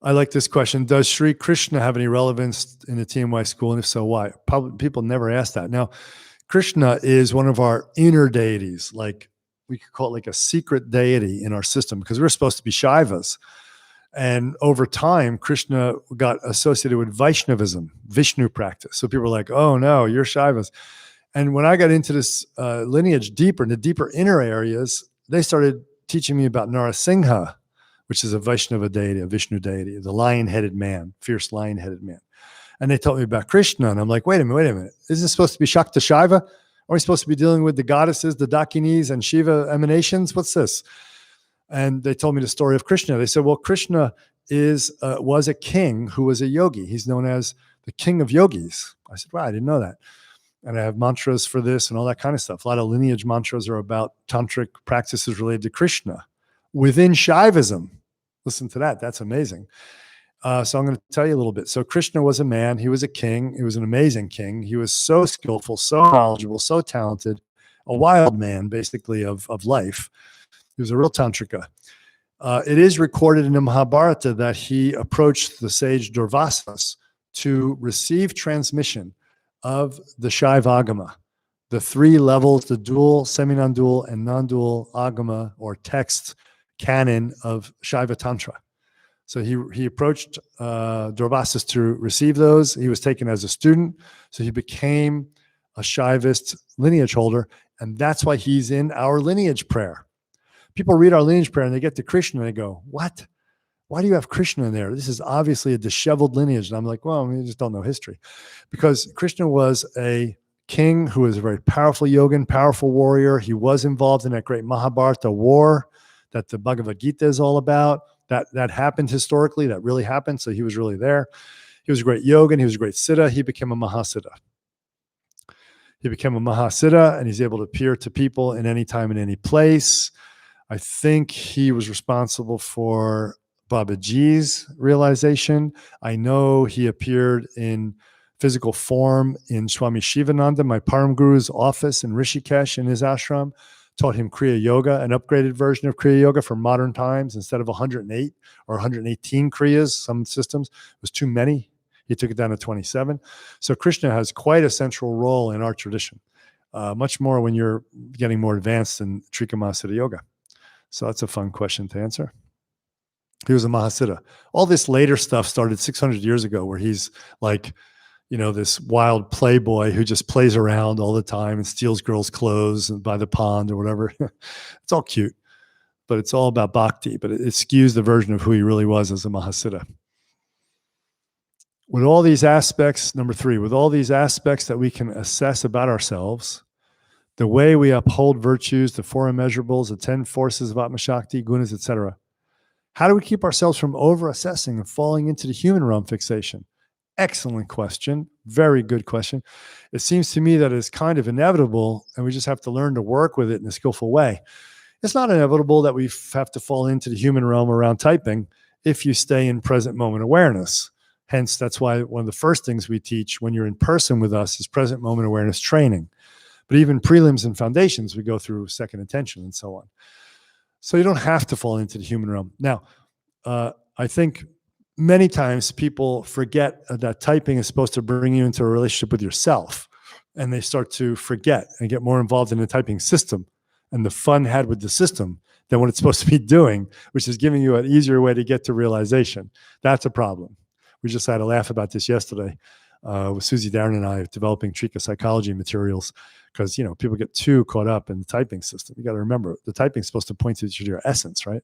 I like this question. Does Sri Krishna have any relevance in the TMY school? And if so, why? Probably, people never ask that. Now, Krishna is one of our inner deities. Like, we could call it like a secret deity in our system, because we're supposed to be Shaivas. And over time, Krishna got associated with Vaishnavism, Vishnu practice. So people were like, oh no, you're Shaivas. And when I got into this lineage deeper, in the deeper inner areas, they started teaching me about Narasingha, which is a Vaishnava deity, a Vishnu deity, the lion-headed man, fierce lion-headed man. And they taught me about Krishna. And I'm like, wait a minute. Isn't this supposed to be Shakta Shaiva? Are we supposed to be dealing with the goddesses, the Dakinis, and Shiva emanations? What's this? And they told me the story of Krishna. They said, well, Krishna was a king who was a yogi. He's known as the king of yogis. I said, wow, I didn't know that. And I have mantras for this and all that kind of stuff. A lot of lineage mantras are about tantric practices related to Krishna within Shaivism. Listen to that. That's amazing. So I'm going to tell you a little bit. So Krishna was a man. He was a king. He was an amazing king. He was so skillful, so knowledgeable, so talented, a wild man, basically, of life. He was a real tantrika. It is recorded in the Mahabharata that he approached the sage Durvasas to receive transmission of the Shaiva Agama, the 3 levels, the dual, semi-non-dual, and non-dual Agama or text canon of Shaiva Tantra. So he approached Durvasas to receive those. He was taken as a student, so he became a Shaivist lineage holder, and that's why he's in our lineage prayer. People read our lineage prayer and they get to Krishna and they go, what? Why do you have Krishna in there? This is obviously a disheveled lineage. And I'm like, well, we just don't know history. Because Krishna was a king who was a very powerful yogin, powerful warrior. He was involved in that great Mahabharata war that the Bhagavad Gita is all about. That happened historically. That really happened. So he was really there. He was a great yogin. He was a great siddha. He became a mahasiddha. And he's able to appear to people in any time and any place. I think he was responsible for Babaji's realization. I know he appeared in physical form in Swami Shivananda, my Param Guru's office in Rishikesh in his ashram, taught him Kriya Yoga, an upgraded version of Kriya Yoga for modern times. Instead of 108 or 118 Kriyas, some systems, it was too many. He took it down to 27. So Krishna has quite a central role in our tradition, much more when you're getting more advanced in Trikamasiddha Yoga. So that's a fun question to answer. He was a Mahasiddha. All this later stuff started 600 years ago, where he's like, this wild playboy who just plays around all the time and steals girls' clothes by the pond or whatever. It's all cute, but it's all about bhakti, but it skews the version of who he really was as a Mahasiddha. With all these aspects, number 3, with all these aspects that we can assess about ourselves, the way we uphold virtues, the 4 immeasurables, the 10 forces of Atma Shakti, gunas, etc. How do we keep ourselves from over-assessing and falling into the human realm fixation? Excellent question. Very good question. It seems to me that it's kind of inevitable, and we just have to learn to work with it in a skillful way. It's not inevitable that we have to fall into the human realm around typing if you stay in present moment awareness. Hence, that's why one of the first things we teach when you're in person with us is present moment awareness training. But even prelims and foundations, we go through second intention and so on. So you don't have to fall into the human realm. Now, I think many times people forget that typing is supposed to bring you into a relationship with yourself, and they start to forget and get more involved in the typing system and the fun had with the system than what it's supposed to be doing, which is giving you an easier way to get to realization. That's a problem. We just had a laugh about this yesterday with Susie Darren and I developing Trika psychology materials, because people get too caught up in the typing system. You got to remember, the typing is supposed to point to your essence, right?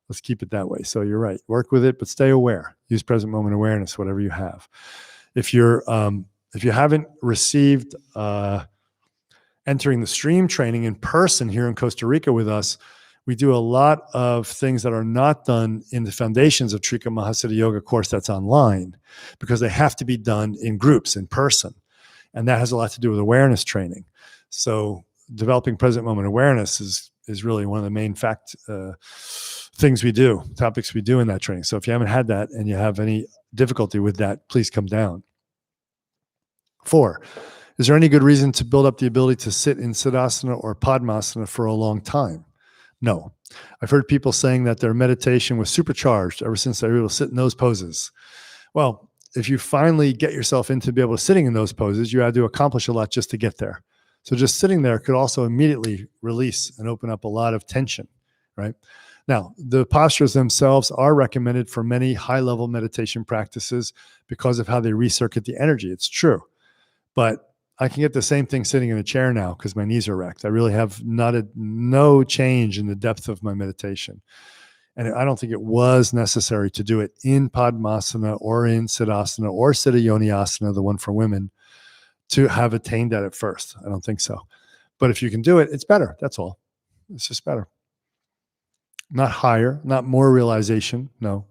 Let's keep it that way. So you're right. Work with it, but stay aware. Use present moment awareness, whatever you have. If you haven't received entering the stream training in person here in Costa Rica with us, we do a lot of things that are not done in the Foundations of Trika Mahasiddha Yoga course that's online, because they have to be done in groups, in person. And that has a lot to do with awareness training. So developing present moment awareness is really one of the main things we do, topics we do in that training. So if you haven't had that and you have any difficulty with that, please come down. 4, is there any good reason to build up the ability to sit in Siddhasana or Padmasana for a long time? No. I've heard people saying that their meditation was supercharged ever since they were able to sit in those poses. Well, if you finally get yourself into be able to sitting in those poses, you had to accomplish a lot just to get there. So just sitting there could also immediately release and open up a lot of tension, right? Now, the postures themselves are recommended for many high-level meditation practices because of how they recircuit the energy. It's true. But I can get the same thing sitting in a chair now because my knees are wrecked. I really have no change in the depth of my meditation. And I don't think it was necessary to do it in Padmasana or in Siddhasana or Siddha Yoniasana, the one for women, to have attained that at first. I don't think so. But if you can do it, it's better. That's all. It's just better. Not higher, not more realization. No.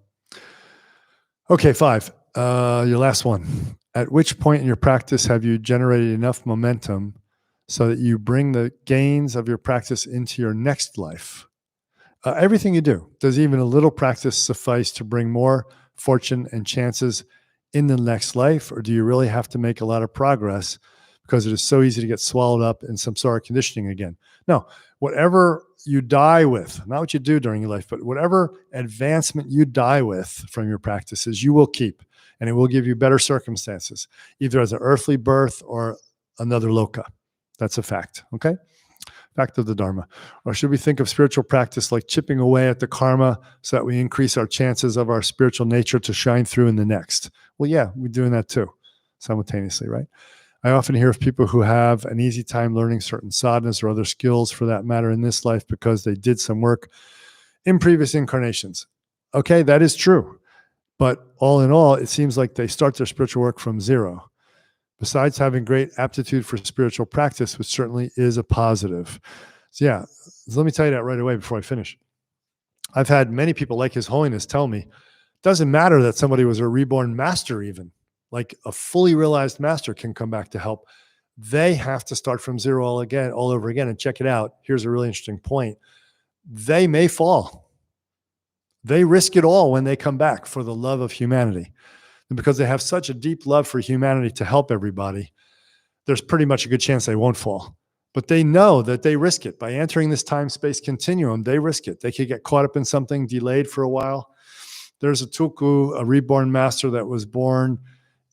Okay, 5. Your last one. At which point in your practice have you generated enough momentum so that you bring the gains of your practice into your next life? Everything you do. Does even a little practice suffice to bring more fortune and chances in the next life? Or do you really have to make a lot of progress because it is so easy to get swallowed up in samsara conditioning again? No, whatever you die with, not what you do during your life, but whatever advancement you die with from your practices, you will keep. And it will give you better circumstances, either as an earthly birth or another loka. That's a fact, okay? Fact of the Dharma. Or should we think of spiritual practice like chipping away at the karma so that we increase our chances of our spiritual nature to shine through in the next? Well, yeah, we're doing that too, simultaneously, right? I often hear of people who have an easy time learning certain sadhanas or other skills for that matter in this life because they did some work in previous incarnations. Okay, that is true. But all in all, it seems like they start their spiritual work from zero. Besides having great aptitude for spiritual practice, which certainly is a positive. So yeah, so let me tell you that right away before I finish. I've had many people like His Holiness tell me, it doesn't matter that somebody was a reborn master even, like a fully realized master can come back to help. They have to start from zero all over again. And check it out. Here's a really interesting point. They may fall. They risk it all when they come back for the love of humanity. And because they have such a deep love for humanity to help everybody, there's pretty much a good chance they won't fall. But they know that they risk it. By entering this time-space continuum, they risk it. They could get caught up in something, delayed for a while. There's a Tulku, a reborn master that was born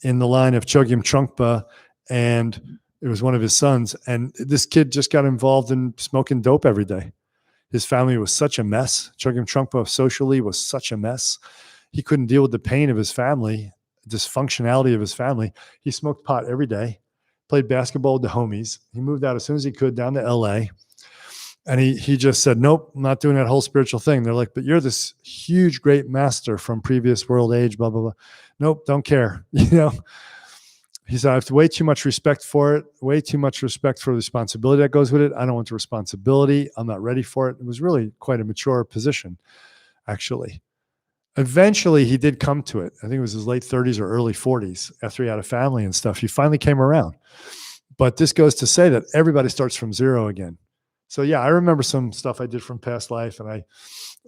in the line of Chogyam Trungpa, and it was one of his sons. And this kid just got involved in smoking dope every day. His family was such a mess. Chogyam Trungpa socially was such a mess. He couldn't deal with the pain of his family, dysfunctionality of his family. He smoked pot every day, played basketball with the homies. He moved out as soon as he could down to LA. And he just said, nope, I'm not doing that whole spiritual thing. They're like, but you're this huge, great master from previous world age, blah, blah, blah. Nope, don't care. He said, I have way too much respect for it, way too much respect for the responsibility that goes with it. I don't want the responsibility. I'm not ready for it. It was really quite a mature position, actually. Eventually, he did come to it. I think it was his late 30s or early 40s after he had a family and stuff. He finally came around. But this goes to say that everybody starts from zero again. So yeah, I remember some stuff I did from past life, and I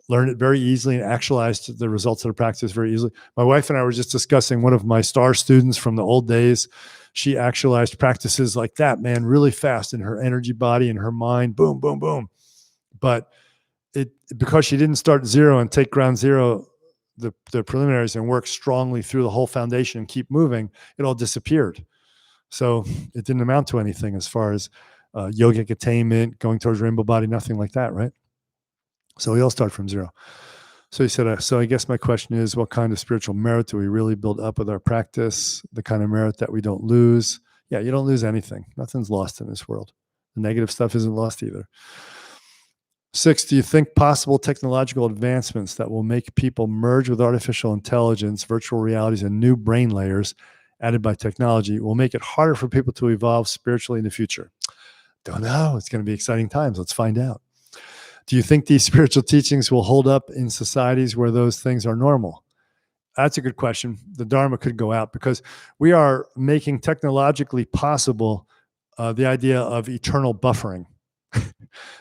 learned it very easily and actualized the results of the practice very easily. My wife and I were just discussing one of my star students from the old days. She actualized practices like that, man, really fast in her energy body and her mind. Boom, boom, boom. But because she didn't start zero and take ground zero, the preliminaries, and work strongly through the whole foundation and keep moving, it all disappeared. So it didn't amount to anything as far as yogic attainment, going towards rainbow body, nothing like that, right? So we all start from zero. So he said, so I guess my question is, what kind of spiritual merit do we really build up with our practice? The kind of merit that we don't lose. Yeah, you don't lose anything. Nothing's lost in this world. The negative stuff isn't lost either. 6, do you think possible technological advancements that will make people merge with artificial intelligence, virtual realities, and new brain layers added by technology will make it harder for people to evolve spiritually in the future? Don't know. It's going to be exciting times. Let's find out. Do you think these spiritual teachings will hold up in societies where those things are normal? That's a good question. The Dharma could go out because we are making technologically possible the idea of eternal buffering.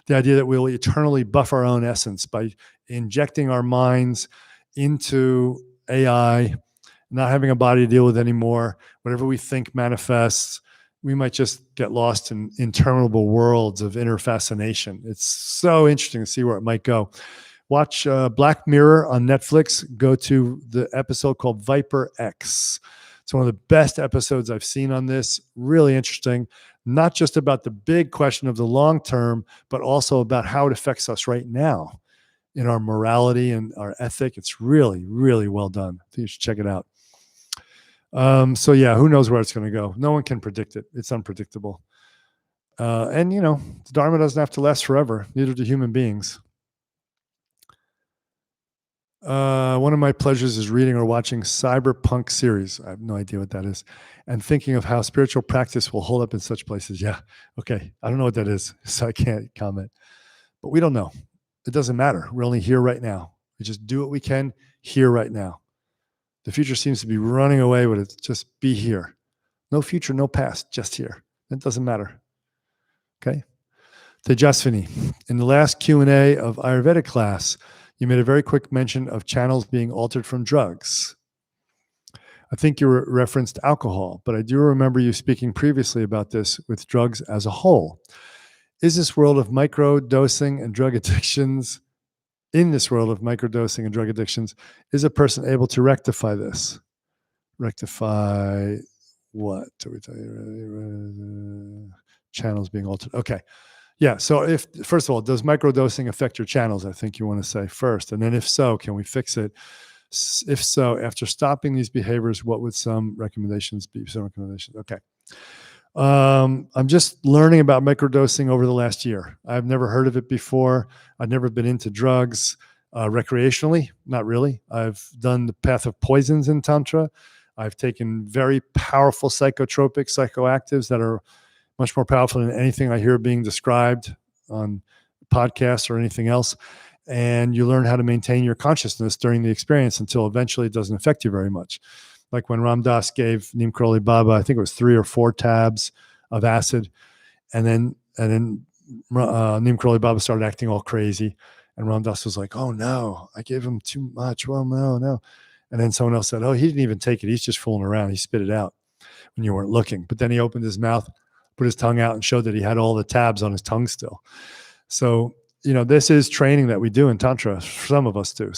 The idea that we'll eternally buff our own essence by injecting our minds into AI, not having a body to deal with anymore. Whatever we think manifests. We might just get lost in interminable worlds of inner fascination. It's so interesting to see where it might go. Watch Black Mirror on Netflix. Go to the episode called Viper X. It's one of the best episodes I've seen on this. Really interesting. Not just about the big question of the long term, but also about how it affects us right now in our morality and our ethic. It's really, really well done. I think you should check it out. So yeah, who knows where it's going to go? No one can predict it. It's unpredictable. And the Dharma doesn't have to last forever. Neither do human beings. One of my pleasures is reading or watching cyberpunk series. I have no idea what that is. And thinking of how spiritual practice will hold up in such places. Yeah. Okay. I don't know what that is, so I can't comment. But we don't know. It doesn't matter. We're only here right now. We just do what we can here right now. The future seems to be running away with it. Just be here. No future, no past, just here. It doesn't matter. Okay? Tejasvini, in the last Q&A of Ayurvedic class, you made a very quick mention of channels being altered from drugs. I think you referenced alcohol, but I do remember you speaking previously about this with drugs as a whole. Is this world of microdosing and drug addictions in this world of microdosing and drug addictions, is a person able to rectify this? Rectify what? Channels being altered. Okay. Yeah. So first of all, does microdosing affect your channels? I think you want to say first. And then if so, can we fix it? If so, after stopping these behaviors, what would some recommendations be? Okay. I'm just learning about microdosing over the last year. I've never heard of it before. I've never been into drugs recreationally, not really. I've done the path of poisons in Tantra. I've taken very powerful psychotropic psychoactives that are much more powerful than anything I hear being described on podcasts or anything else. And you learn how to maintain your consciousness during the experience until eventually it doesn't affect you very much. Like when Ram Dass gave Neem Karoli Baba, I think it was 3 or 4 tabs of acid. And then Neem Karoli Baba started acting all crazy. And Ram Dass was like, oh no, I gave him too much. Well, no. And then someone else said, oh, he didn't even take it. He's just fooling around. He spit it out when you weren't looking. But then he opened his mouth, put his tongue out, and showed that he had all the tabs on his tongue still. So, this is training that we do in Tantra. Some of us do,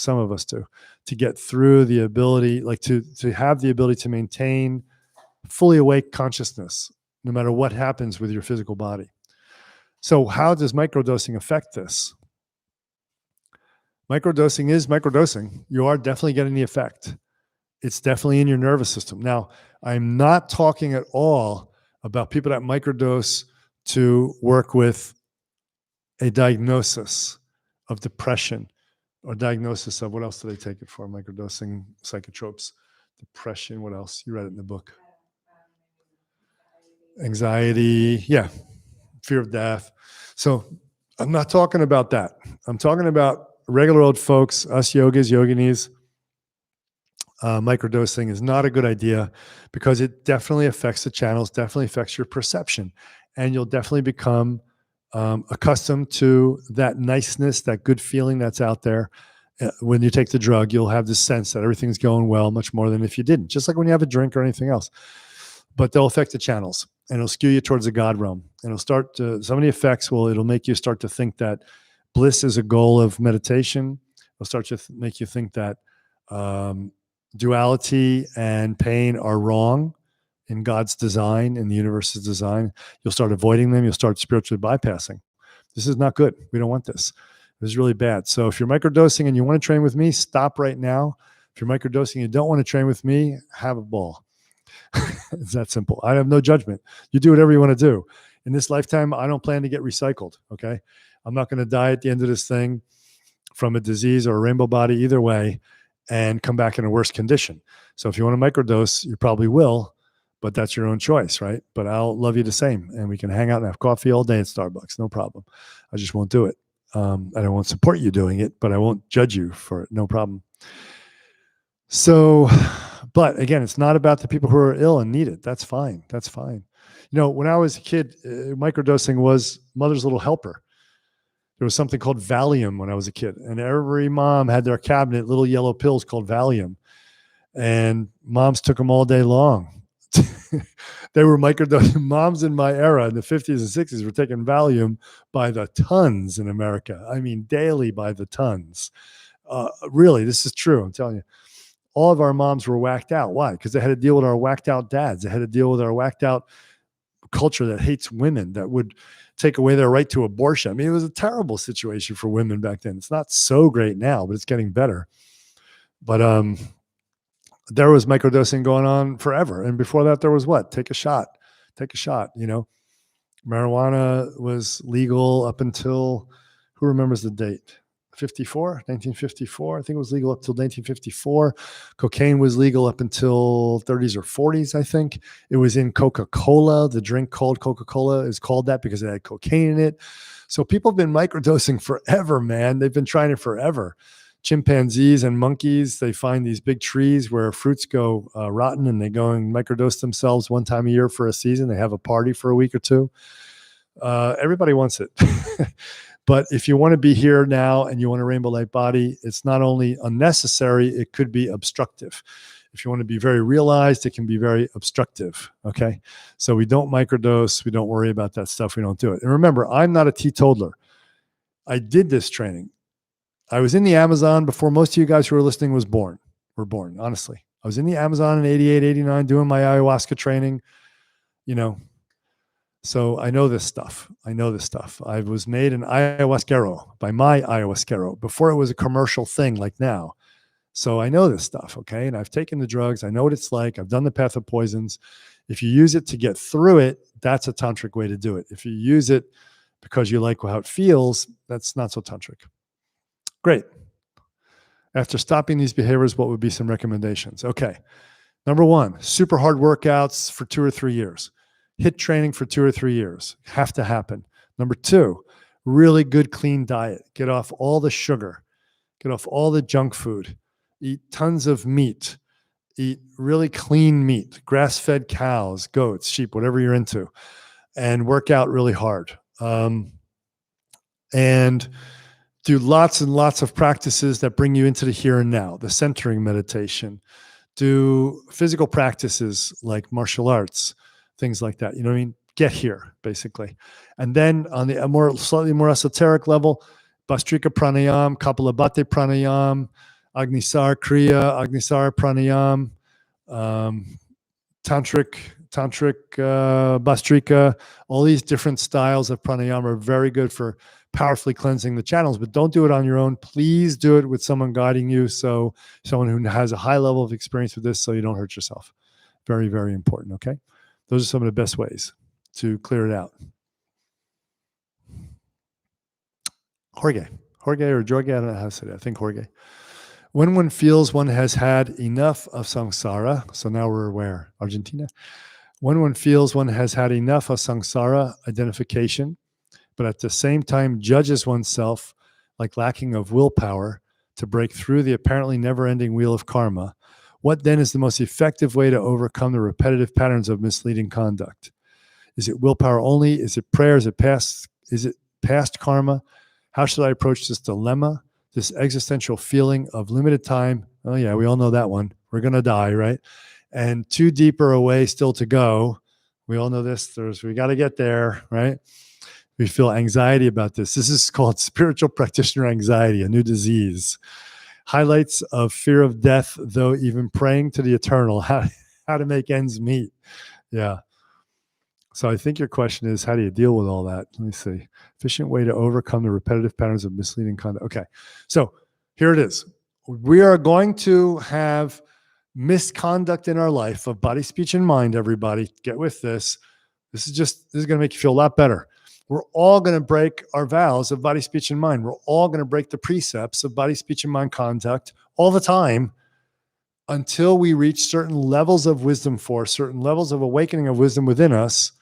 to get through the ability, like to have the ability to maintain fully awake consciousness, no matter what happens with your physical body. So how does microdosing affect this? Microdosing is microdosing. You are definitely getting the effect. It's definitely in your nervous system. Now, I'm not talking at all about people that microdose to work with a diagnosis of depression or diagnosis of, what else do they take it for? Microdosing, psychotropes, depression. What else? You read it in the book. Anxiety. Yeah. Fear of death. So I'm not talking about that. I'm talking about regular old folks, us yogis, yoginis. Microdosing is not a good idea because it definitely affects the channels, definitely affects your perception. And you'll definitely become accustomed to that niceness, that good feeling that's out there. When you take the drug, you'll have this sense that everything's going well, much more than if you didn't, just like when you have a drink or anything else. But they'll affect the channels and it'll skew you towards the God realm. And it'll start to, some of the effects it'll make you start to think that bliss is a goal of meditation. It'll start to make you think that duality and pain are wrong in God's design, in the universe's design. You'll start avoiding them. You'll start spiritually bypassing. This is not good. We don't want this. was really bad. So if you're microdosing and you want to train with me, stop right now. If you're microdosing and you don't want to train with me, have a ball. It's that simple. I have no judgment. You do whatever you want to do. In this lifetime, I don't plan to get recycled. Okay. I'm not going to die at the end of this thing from a disease or a rainbow body either way and come back in a worse condition. So if you want to microdose, you probably will, but that's your own choice, right? But I'll love you the same. And we can hang out and have coffee all day at Starbucks. No problem. I just won't do it. And I won't support you doing it, but I won't judge you for it. No problem. So, but again, it's not about the people who are ill and need it. That's fine. That's fine. You know, when I was a kid, microdosing was mother's little helper. There was something called Valium when I was a kid, and every mom had their cabinet little yellow pills called Valium, and moms took them all day long. They were microdosing. Moms in my era in the 50s and 60s were taking Valium by the tons in America. I mean, daily by the tons. Really, this is true. I'm telling you. All of our moms were whacked out. Why? Because they had to deal with our whacked out dads. They had to deal with our whacked out culture that hates women, that would take away their right to abortion. I mean, it was a terrible situation for women back then. It's not so great now, but it's getting better. But there was microdosing going on forever. And before that, there was what? Take a shot. You know, marijuana was legal up until, who remembers the date? 1954. I think it was legal up till 1954. Cocaine was legal up until 30s or 40s, I think. It was in Coca-Cola. The drink called Coca-Cola is called that because it had cocaine in it. So people have been microdosing forever, man. They've been trying it forever. Chimpanzees and monkeys, they find these big trees where fruits go rotten, and they go and microdose themselves one time a year for a season. They have a party for a week or two. Everybody wants it. But if you want to be here now and you want a rainbow light body, it's not only unnecessary, it could be obstructive. If you want to be very realized, it can be very obstructive. Okay. So we don't microdose. We don't worry about that stuff. We don't do it. And remember, I'm not a teetotaler. I did this training. I was in the Amazon before most of you guys who are listening were born, honestly. I was in the Amazon in 88, 89, doing my ayahuasca training, you know. So I know this stuff. I was made an ayahuasquero by my ayahuasquero before it was a commercial thing like now. So I know this stuff, okay? And I've taken the drugs. I know what it's like. I've done the path of poisons. If you use it to get through it, that's a tantric way to do it. If you use it because you like how it feels, that's not so tantric. Great. After stopping these behaviors, what would be some recommendations? Okay. Number one, super hard workouts for 2 or 3 years. HIIT training for 2 or 3 years. Have to happen. Number two, really good clean diet. Get off all the sugar. Get off all the junk food. Eat tons of meat. Eat really clean meat. Grass-fed cows, goats, sheep, whatever you're into. And work out really hard. And do lots and lots of practices that bring you into the here and now. The centering meditation. Do physical practices like martial arts. Things like that. You know what I mean? Get here, basically. And then on the slightly more esoteric level, Bhastrika Pranayam, Kapalabhati Pranayam, Agnisar Kriya, Agnisar Pranayam, Tantric Bhastrika. All these different styles of pranayam are very good for powerfully cleansing the channels, but don't do it on your own. Please do it with someone guiding you. So someone who has a high level of experience with this, so you don't hurt yourself. Very, very important. Okay. Those are some of the best ways to clear it out. Jorge or Jorge, I don't know how to say that. I think Jorge. When one feels one has had enough of samsara, so now we're where? Argentina? When one feels one has had enough of samsara identification, but at the same time judges oneself like lacking of willpower to break through the apparently never-ending wheel of karma, what then is the most effective way to overcome the repetitive patterns of misleading conduct? Is it willpower only? Is it prayer? Is it past karma? How should I approach this dilemma, this existential feeling of limited time? Oh yeah, we all know that one. We're going to die, right? And too deeper away still to go. We all know this. We got to get there, right? We feel anxiety about this. This is called spiritual practitioner anxiety, a new disease. Highlights of fear of death, though even praying to the eternal, how to make ends meet. Yeah. So I think your question is, how do you deal with all that? Let me see. Efficient way to overcome the repetitive patterns of misleading conduct. Okay. So here it is. We are going to have misconduct in our life of body, speech, and mind, everybody. Get with this. This is going to make you feel a lot better. We're all going to break our vows of body, speech, and mind. We're all going to break the precepts of body, speech, and mind conduct all the time until we reach certain levels of wisdom force, certain levels of awakening of wisdom within us,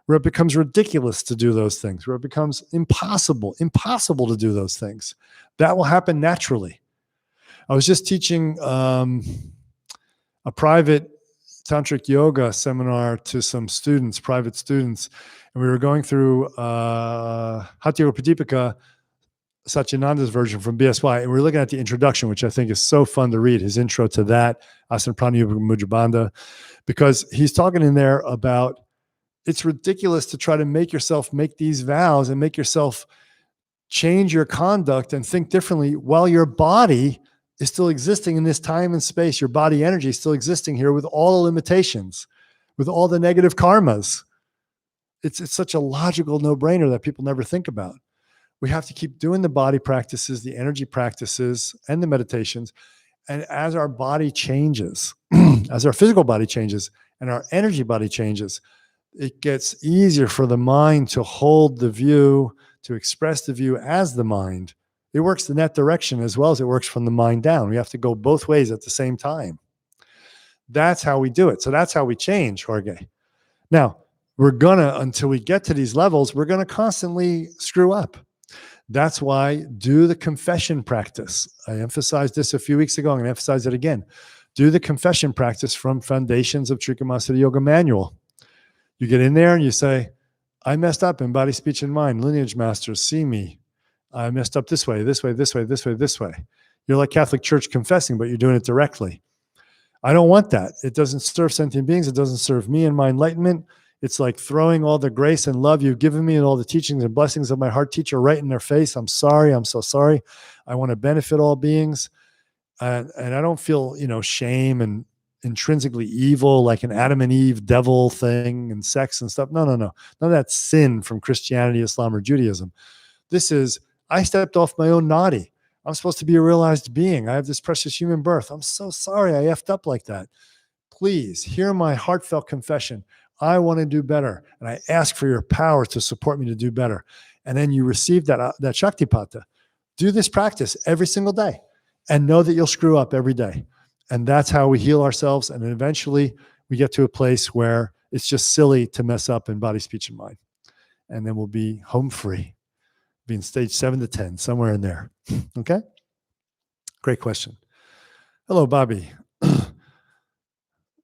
where it becomes ridiculous to do those things, where it becomes impossible to do those things. That will happen naturally. I was just teaching a private tantric yoga seminar to some students, private students, and we were going through Hatha Yoga Pradipika, Satyananda's version from BSY, and we were looking at the introduction, which I think is so fun to read, his intro to that, Asana Pranayama Mudra, because he's talking in there about it's ridiculous to try to make yourself make these vows and make yourself change your conduct and think differently while your body is still existing in this time and space. Your body energy is still existing here with all the limitations, with all the negative karmas. It's such a logical no-brainer that people never think about. We have to keep doing the body practices, the energy practices, and the meditations. And as our body changes, as our physical body changes and our energy body changes, it gets easier for the mind to hold the view, to express the view as the mind. It works in that direction as well as it works from the mind down. We have to go both ways at the same time. That's how we do it. So that's how we change, Jorge. Now, until we get to these levels, we're going to constantly screw up. That's why do the confession practice. I emphasized this a few weeks ago. I'm going to emphasize it again. Do the confession practice from Foundations of Trikamasa Yoga Manual. You get in there and you say, I messed up in body, speech, and mind. Lineage masters, see me. I messed up this way, this way, this way, this way, this way. You're like Catholic Church confessing, but you're doing it directly. I don't want that. It doesn't serve sentient beings. It doesn't serve me and my enlightenment. It's like throwing all the grace and love you've given me and all the teachings and blessings of my heart teacher right in their face. I'm sorry. I'm so sorry. I want to benefit all beings. And I don't feel, shame and intrinsically evil, like an Adam and Eve devil thing and sex and stuff. No. None of that sin from Christianity, Islam, or Judaism. This is, I stepped off my own naughty. I'm supposed to be a realized being. I have this precious human birth. I'm so sorry I effed up like that. Please hear my heartfelt confession. I want to do better. And I ask for your power to support me to do better. And then you receive that Shaktipata. Do this practice every single day and know that you'll screw up every day. And that's how we heal ourselves. And then eventually we get to a place where it's just silly to mess up in body, speech, and mind. And then we'll be home free, be in stage 7 to 10, somewhere in there. Okay? Great question. Hello, Bobby.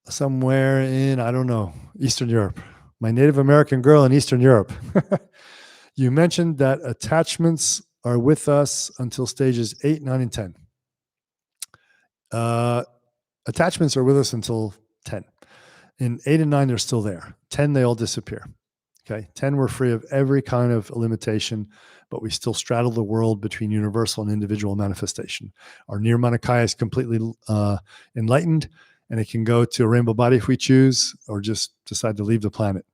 Somewhere in, I don't know, Eastern Europe. My Native American girl in Eastern Europe. You mentioned that attachments are with us until stages 8, 9, and 10. Attachments are with us until 10. In 8 and 9, they're still there. 10, they all disappear. Okay. 10, we're free of every kind of limitation, but we still straddle the world between universal and individual manifestation. Our Nirmanakaya is completely enlightened, and it can go to a rainbow body if we choose, or just decide to leave the planet.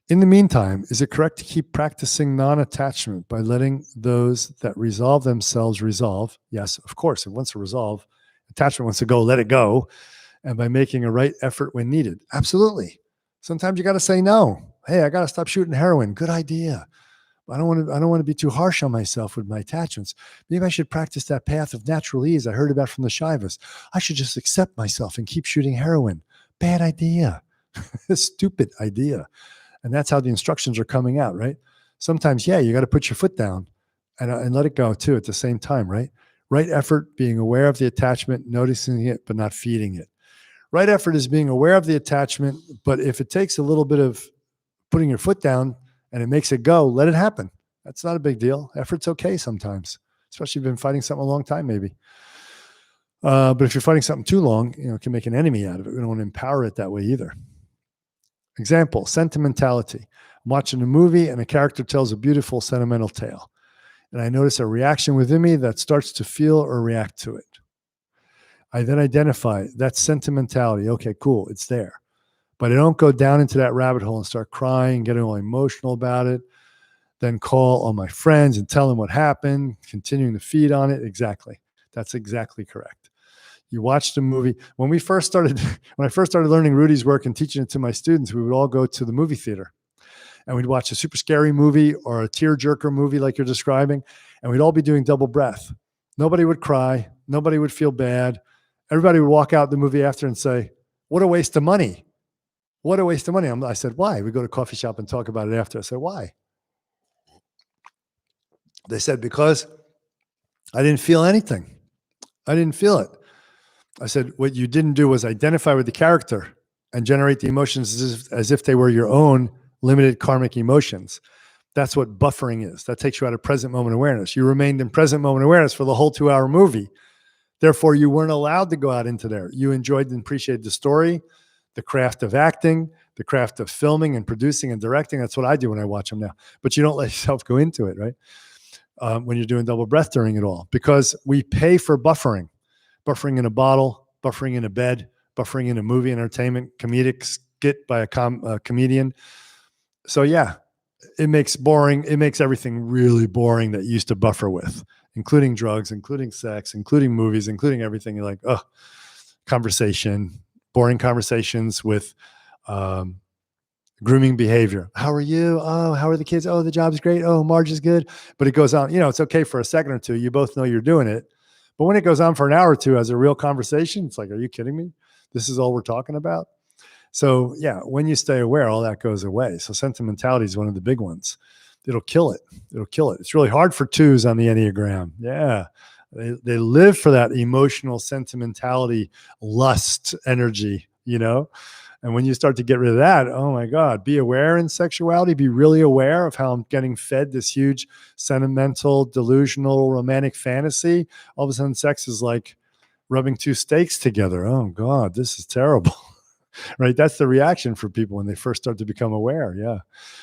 In the meantime, is it correct to keep practicing non-attachment by letting those that resolve themselves resolve? Yes, of course. It wants to resolve. Attachment wants to go, let it go. And by making a right effort when needed. Absolutely. Sometimes you got to say no. Hey, I got to stop shooting heroin. Good idea. I don't want to be too harsh on myself with my attachments. Maybe I should practice that path of natural ease I heard about from the Shaivas. I should just accept myself and keep shooting heroin. Bad idea. Stupid idea. And that's how the instructions are coming out, right? Sometimes, yeah, you got to put your foot down and let it go too at the same time, right? Right effort, being aware of the attachment, noticing it, but not feeding it. Right effort is being aware of the attachment, but if it takes a little bit of putting your foot down and it makes it go, let it happen. That's not a big deal. Effort's okay sometimes, especially if you've been fighting something a long time, maybe. But if you're fighting something too long, it can make an enemy out of it. We don't want to empower it that way either. Example, sentimentality. I'm watching a movie and a character tells a beautiful sentimental tale. And I notice a reaction within me that starts to feel or react to it. I then identify that's sentimentality. Okay, cool. It's there. But I don't go down into that rabbit hole and start crying, getting all emotional about it, then call all my friends and tell them what happened, continuing to feed on it. Exactly. That's exactly correct. You watch the movie. When I first started learning Rudy's work and teaching it to my students, we would all go to the movie theater and we'd watch a super scary movie or a tearjerker movie like you're describing, and we'd all be doing double breath. Nobody would cry. Nobody would feel bad. Everybody would walk out the movie after and say, what a waste of money. What a waste of money. I said, why? We go to a coffee shop and talk about it after. I said, why? They said, because I didn't feel anything. I didn't feel it. I said, what you didn't do was identify with the character and generate the emotions as if they were your own limited karmic emotions. That's what buffering is. That takes you out of present moment awareness. You remained in present moment awareness for the whole 2-hour movie. Therefore, you weren't allowed to go out into there. You enjoyed and appreciated the story, the craft of acting, the craft of filming and producing and directing. That's what I do when I watch them now. But you don't let yourself go into it, right? When you're doing double breath during it all, because we pay for buffering in a bottle, buffering in a bed, buffering in a movie, entertainment, comedic skit by a comedian. So yeah, it makes everything really boring that you used to buffer with, including drugs, including sex, including movies, including everything. You're like, oh, boring conversations with grooming behavior. How are you? Oh, how are the kids? Oh, the job's great. Oh, Marge is good. But it goes on. It's okay for a second or two. You both know you're doing it. But when it goes on for an hour or two as a real conversation, it's like, are you kidding me? This is all we're talking about? So yeah, when you stay aware, all that goes away. So sentimentality is one of the big ones. It'll kill it. It's really hard for 2s on the Enneagram. Yeah. They live for that emotional sentimentality, lust energy, And when you start to get rid of that, oh my God, be aware in sexuality, be really aware of how I'm getting fed this huge sentimental, delusional, romantic fantasy. All of a sudden sex is like rubbing 2 steaks together. Oh God, this is terrible. Right? That's the reaction for people when they first start to become aware. Yeah.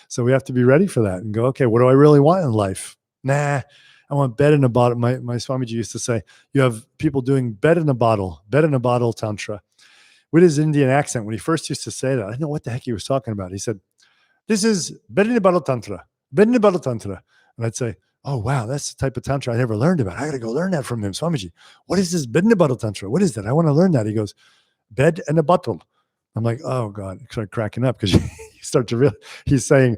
So we have to be ready for that and go, okay, what do I really want in life? Nah, I want bed in a bottle. My Swamiji used to say, you have people doing bed in a bottle tantra. With his Indian accent, when he first used to say that, I didn't know what the heck he was talking about. He said, this is bed in a bottle tantra, bed in a bottle tantra. And I'd say, oh, wow, that's the type of tantra I never learned about. I got to go learn that from him. Swamiji, what is this bed in a bottle tantra? What is that? I want to learn that. He goes, bed in a bottle. I'm like, oh God, I started cracking up because you start to realize he's saying,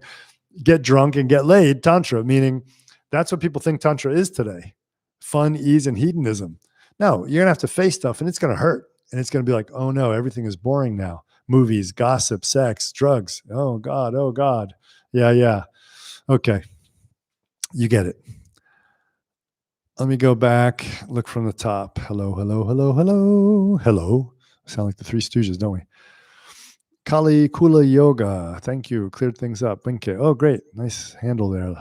get drunk and get laid tantra, meaning that's what people think tantra is today. Fun, ease, and hedonism. No, you're going to have to face stuff and it's going to hurt. And it's going to be like, oh no, everything is boring now. Movies, gossip, sex, drugs. Oh God, oh God. Yeah. Okay. You get it. Let me go back, look from the top. Hello. Sound like the Three Stooges, don't we? Kali Kula Yoga. Thank you. Cleared things up. Winke. Oh, great. Nice handle there.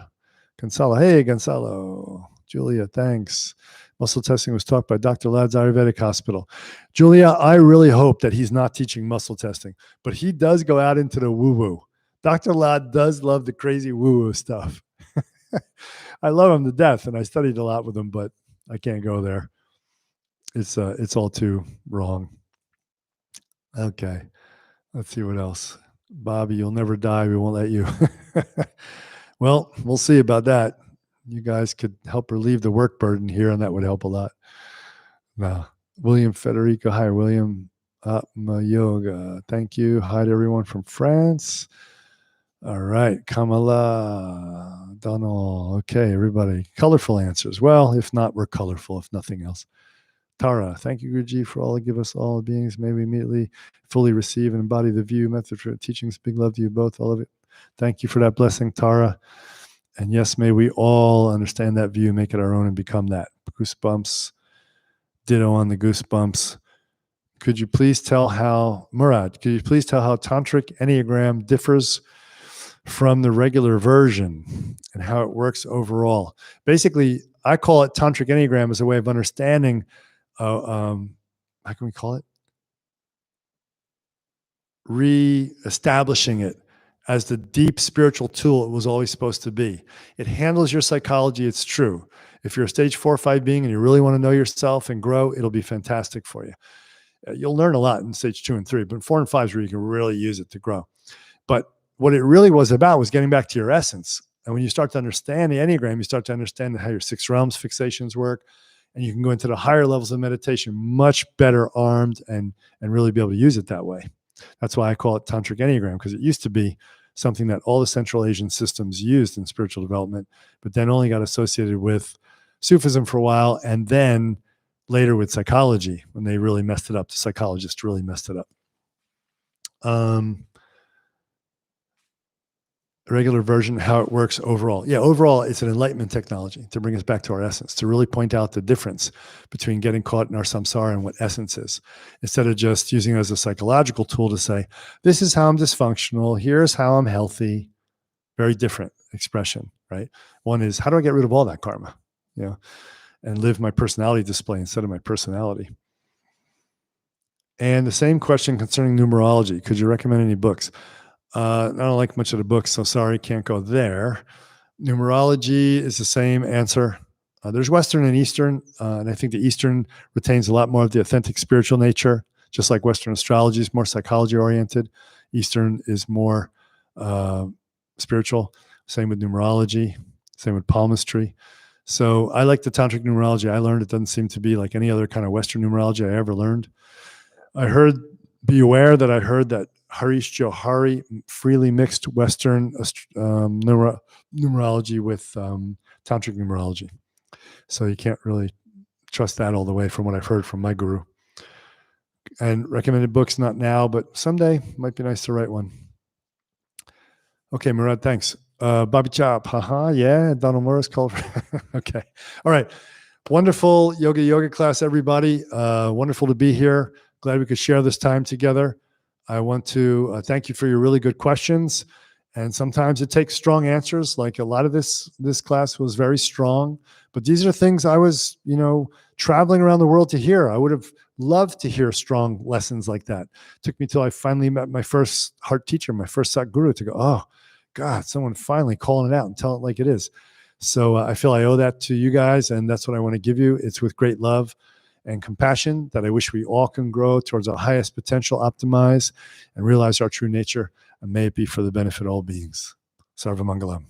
Gonzalo. Hey, Gonzalo. Julia, thanks. Muscle testing was taught by Dr. Ladd's Ayurvedic Hospital. Julia, I really hope that he's not teaching muscle testing, but he does go out into the woo-woo. Dr. Ladd does love the crazy woo-woo stuff. I love him to death, and I studied a lot with him, but I can't go there. It's all too wrong. Okay. Let's see what else. Bobby, you'll never die. We won't let you. Well, we'll see about that. You guys could help relieve the work burden here, and that would help a lot. William Federico. Hi, William. Yoga. Thank you. Hi to everyone from France. All right. Kamala. Donald. Okay, everybody. Colorful answers. Well, if not, we're colorful, if nothing else. Tara, thank you, Guruji, for all to give us all beings. May we immediately fully receive and embody the view, method for teachings. Big love to you both, all of it. Thank you for that blessing, Tara. And yes, may we all understand that view, make it our own, and become that. Goosebumps. Ditto on the goosebumps. Could you please tell how Tantric Enneagram differs from the regular version and how it works overall? Basically, I call it Tantric Enneagram as a way of understanding how can we call it? Re-establishing it as the deep spiritual tool it was always supposed to be. It handles your psychology. It's true. If you're a stage 4 or 5 being and you really want to know yourself and grow, it'll be fantastic for you. You'll learn a lot in stage 2 and 3, but 4 and 5 is where you can really use it to grow. But what it really was about was getting back to your essence. And when you start to understand the Enneagram, you start to understand how your 6 realms fixations work, and you can go into the higher levels of meditation much better armed and really be able to use it that way. That's why I call it Tantric Enneagram, because it used to be something that all the Central Asian systems used in spiritual development, but then only got associated with Sufism for a while, and then later with psychology when they really messed it up. The psychologists really messed it up. Regular version, how it works overall. Yeah, overall, it's an enlightenment technology to bring us back to our essence, to really point out the difference between getting caught in our samsara and what essence is, instead of just using it as a psychological tool to say, this is how I'm dysfunctional, here's how I'm healthy. Very different expression, right? One is, how do I get rid of all that karma, and live my personality display instead of my personality? And the same question concerning numerology. Could you recommend any books? I don't like much of the books, so sorry, can't go there. Numerology is the same answer. There's Western and Eastern, and I think the Eastern retains a lot more of the authentic spiritual nature, just like Western astrology is more psychology-oriented. Eastern is more spiritual. Same with numerology, same with palmistry. So I like the Tantric numerology I learned. It doesn't seem to be like any other kind of Western numerology I ever learned. Be aware that I heard that Harish Johari freely mixed Western numerology with Tantric numerology. So you can't really trust that all the way from what I've heard from my guru. And recommended books, not now, but someday might be nice to write one. Okay, Murad, thanks. Bobby Chop, yeah, Donald Morris called. Okay, all right. Wonderful yoga class, everybody. Wonderful to be here. Glad we could share this time together. I want to thank you for your really good questions. And sometimes it takes strong answers. Like a lot of this class was very strong, but these are things I was, traveling around the world to hear. I would have loved to hear strong lessons like that. It took me till I finally met my first heart teacher, my first Satguru, to go, oh God, someone finally calling it out and tell it like it is. So I feel I owe that to you guys, and that's what I want to give you. It's with great love and compassion that I wish we all can grow towards our highest potential, optimize, and realize our true nature, and may it be for the benefit of all beings. Sarva Mangalam.